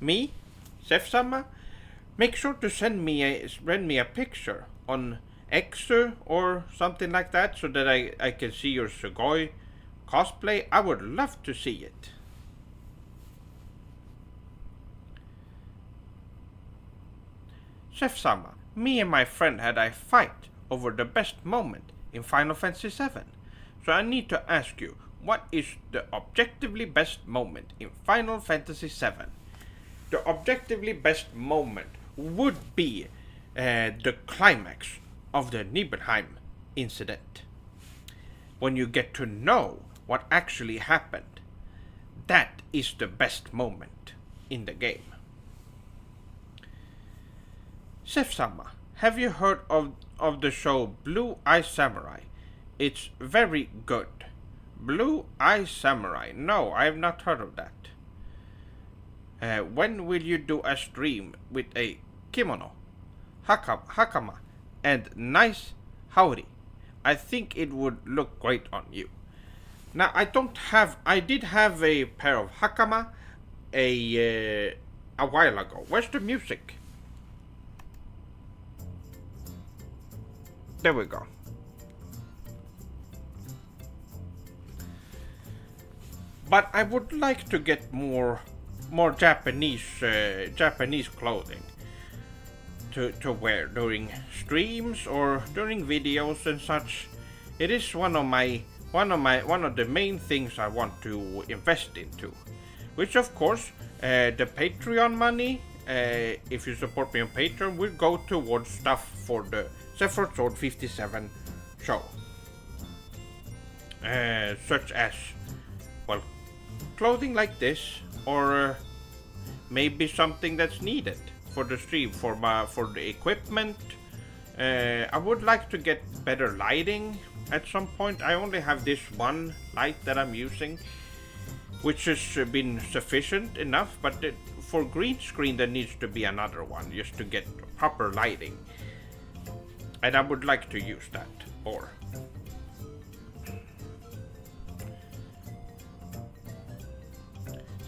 me, Sefsama, make sure to send me a picture on Exu or something like that, so that I can see your Sugoi cosplay. I would love to see it. Chef-sama, me and my friend had a fight over the best moment in Final Fantasy VII. So I need to ask you, what is the objectively best moment in Final Fantasy VII? The objectively best moment would be the climax of the Nibelheim incident. When you get to know what actually happened, that is the best moment in the game. Chef-sama, have you heard of the show Blue Eye Samurai? It's very good. Blue Eye Samurai. No, I have not heard of that. When will you do a stream with a kimono, hakama, and nice howdy? I think it would look great on you. Now, I did have a pair of hakama a while ago. Where's the music? There we go. But I would like to get more Japanese clothing to wear during streams or during videos and such. It is one of the main things I want to invest into. Which of course, the Patreon money, if you support me on Patreon, will go towards stuff for the Sephiroth Sword 57 show. Such as, well, clothing like this, or maybe something that's needed for the stream, for the equipment. I would like to get better lighting at some point. I only have this one light that I'm using, which has been sufficient enough, but for green screen there needs to be another one just to get proper lighting. And I would like to use that more.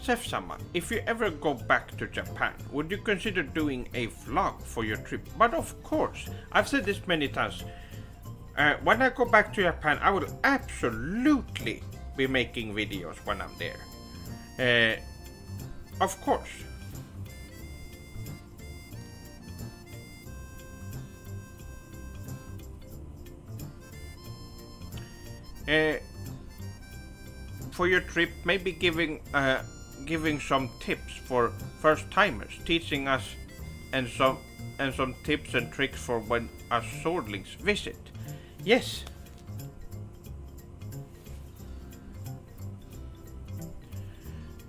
Sef-sama, if you ever go back to Japan, would you consider doing a vlog for your trip? But of course, I've said this many times. When I go back to Japan, I will absolutely be making videos when I'm there. Of course. For your trip, maybe giving some tips for first timers, teaching us and some tips and tricks for when our swordlings visit. Yes.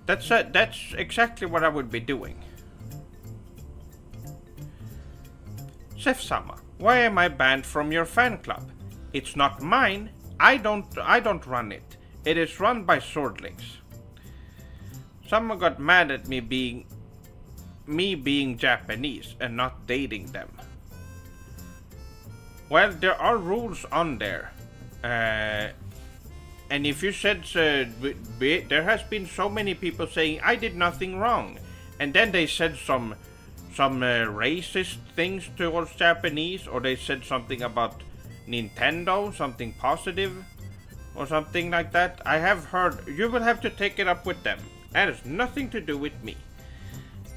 That's exactly what I would be doing. Chef-sama, why am I banned from your fan club? It's not mine. I don't run it. It is run by swordlings. Someone got mad at me being Japanese and not dating them. Well, there are rules on there. And if you said there has been so many people saying I did nothing wrong, and then they said some racist things towards Japanese, or they said something about Nintendo, something positive, or something like that. I have heard. You will have to take it up with them. That has nothing to do with me.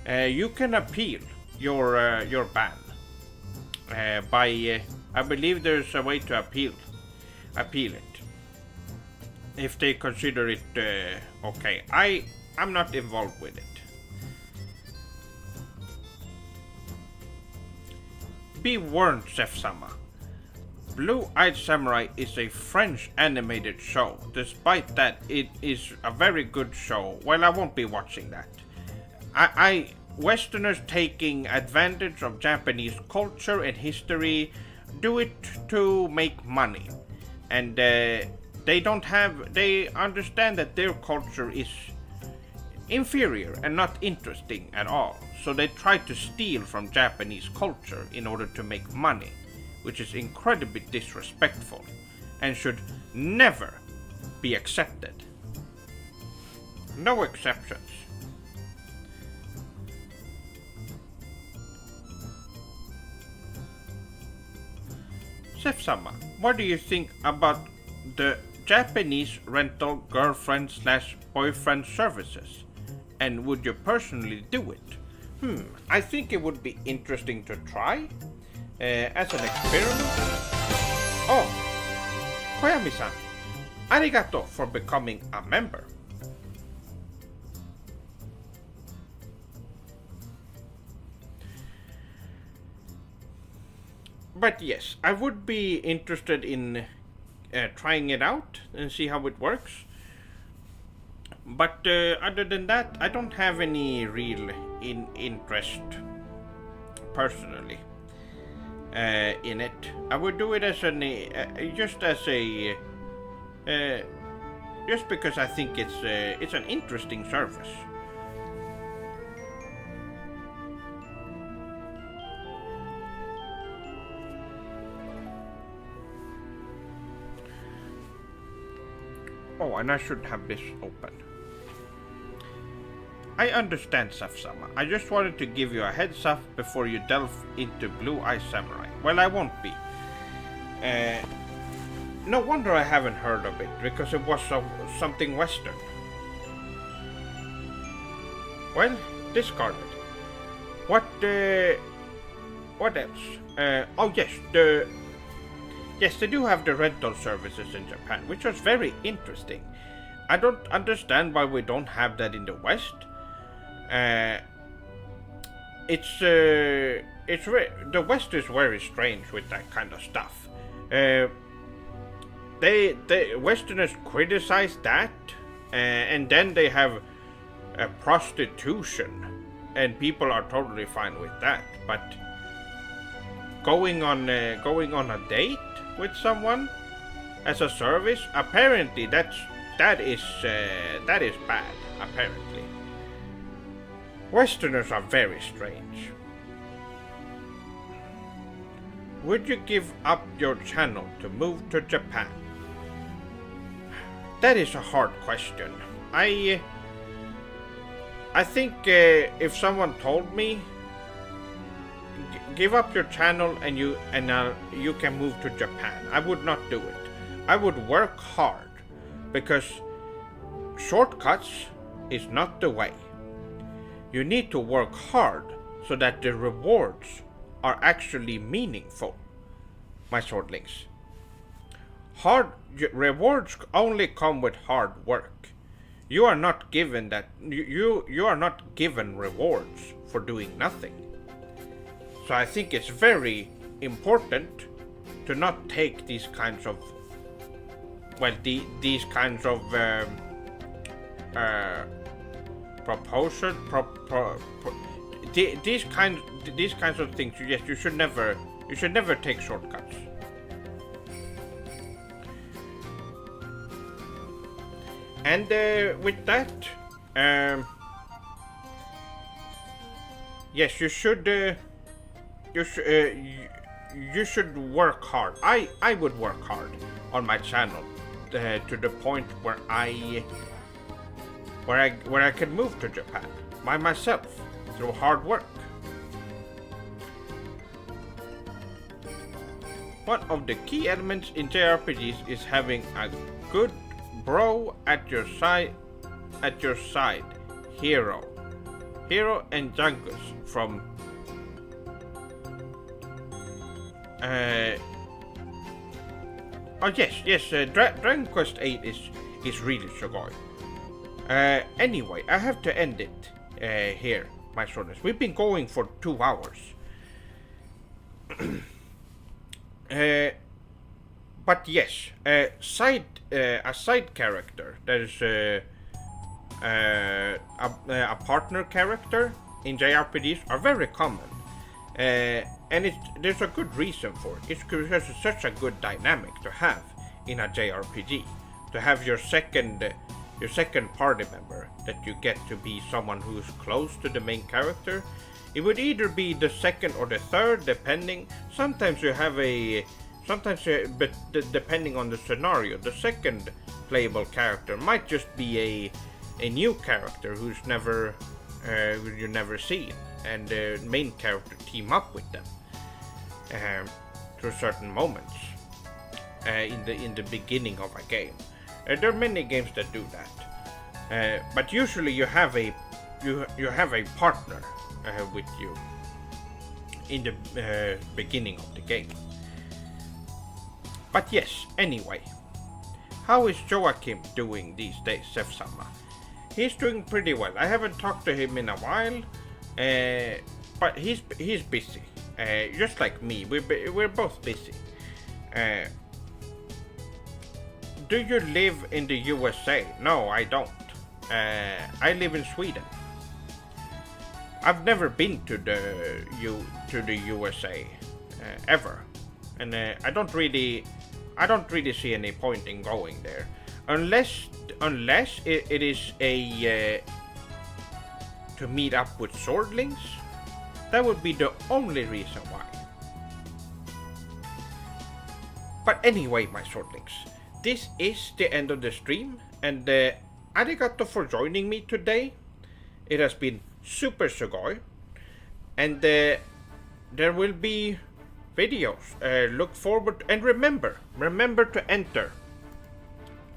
You can appeal your ban by I believe there's a way to appeal it if they consider it okay. I'm not involved with it. Be warned, Chef-sama. Blue-Eyed Samurai is a French animated show. Despite that, it is a very good show. Well, I won't be watching that. Westerners taking advantage of Japanese culture and history do it to make money, and they understand that their culture is inferior and not interesting at all, so they try to steal from Japanese culture in order to make money, which is incredibly disrespectful and should never be accepted. No exceptions. Chef-sama, what do you think about the Japanese rental girlfriend/boyfriend services? And would you personally do it? I think it would be interesting to try as an experiment. Oh, Koyami-san, arigato for becoming a member. But yes, I would be interested in trying it out and see how it works. But other than that, I don't have any real interest personally in it. I would do it as just because I think it's an interesting service. Oh, and I should have this open. I understand, Chef-sama. I just wanted to give you a heads up before you delve into Blue-Eyed Samurai. Well, I won't be. No wonder I haven't heard of it, because it was something Western. Well, discarded. What else? Oh yes, Yes, they do have the rental services in Japan, which was very interesting. I don't understand why we don't have that in the West. The West is very strange with that kind of stuff. They Westerners criticize that, and then they have prostitution, and people are totally fine with that. But going on a date with someone as a service, apparently that is bad. Apparently, Westerners are very strange. Would you give up your channel to move to Japan? That is a hard question. I think if someone told me, give up your channel and you can move to Japan, I would not do it. I would work hard, because shortcuts is not the way. You need to work hard so that the rewards are actually meaningful, my swordlings. Rewards only come with hard work. You are not given that. You are not given rewards for doing nothing. So I think it's very important to not take these kinds of these kinds of these kinds of things. Yes, you should never take shortcuts. And with that, yes, you should work hard. I would work hard on my channel to the point where I can move to Japan by myself through hard work. One of the key elements in JRPGs is having a good bro at your side hero. Hero and Jangus from Dragon Quest 8 is really Sugoi. Anyway, I have to end it here, my soldiers. We've been going for 2 hours. But yes, a side character that is a partner character in JRPGs are very common, and there's a good reason for it. It's because it's such a good dynamic to have in a JRPG, to have your second party member that you get to be someone who's close to the main character. It would either be the second or the third, depending. But depending on the scenario, the second playable character might just be a new character who's you've never seen, and the main character team up with them through certain moments in the beginning of a game. There are many games that do that, but usually you have a partner with you in the beginning of the game. But yes, anyway, how is Joachim doing these days, Sef-sama? He's doing pretty well. I haven't talked to him in a while, but he's busy, just like me. We're both busy. Do you live in the USA? No, I don't. I live in Sweden. I've never been to the USA ever, and I don't really see any point in going there, unless it is to meet up with swordlings. That would be the only reason why. But anyway, my swordlings, this is the end of the stream, and arigato for joining me today. It has been Super Sugoi, and there will be videos. Look forward, and remember to enter.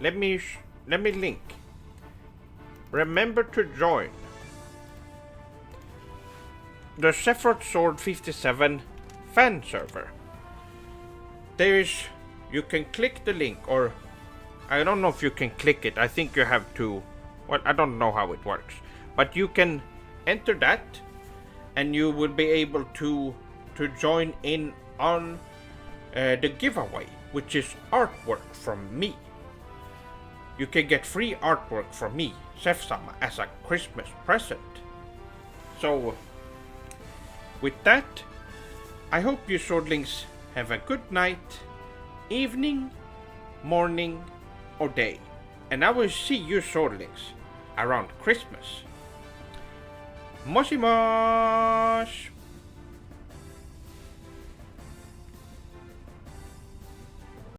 Let me link. Remember to join the Sephiroth Sword 57 fan server. You can click the link, or I don't know if you can click it. I think you have to. Well, I don't know how it works, but you can enter that, and you will be able to join in on the giveaway, which is artwork from me. You can get free artwork from me, Sef-sama, as a Christmas present. So, with that, I hope you swordlings have a good night, evening, morning, or day, and I will see you swordlings around Christmas. Moshi mosh!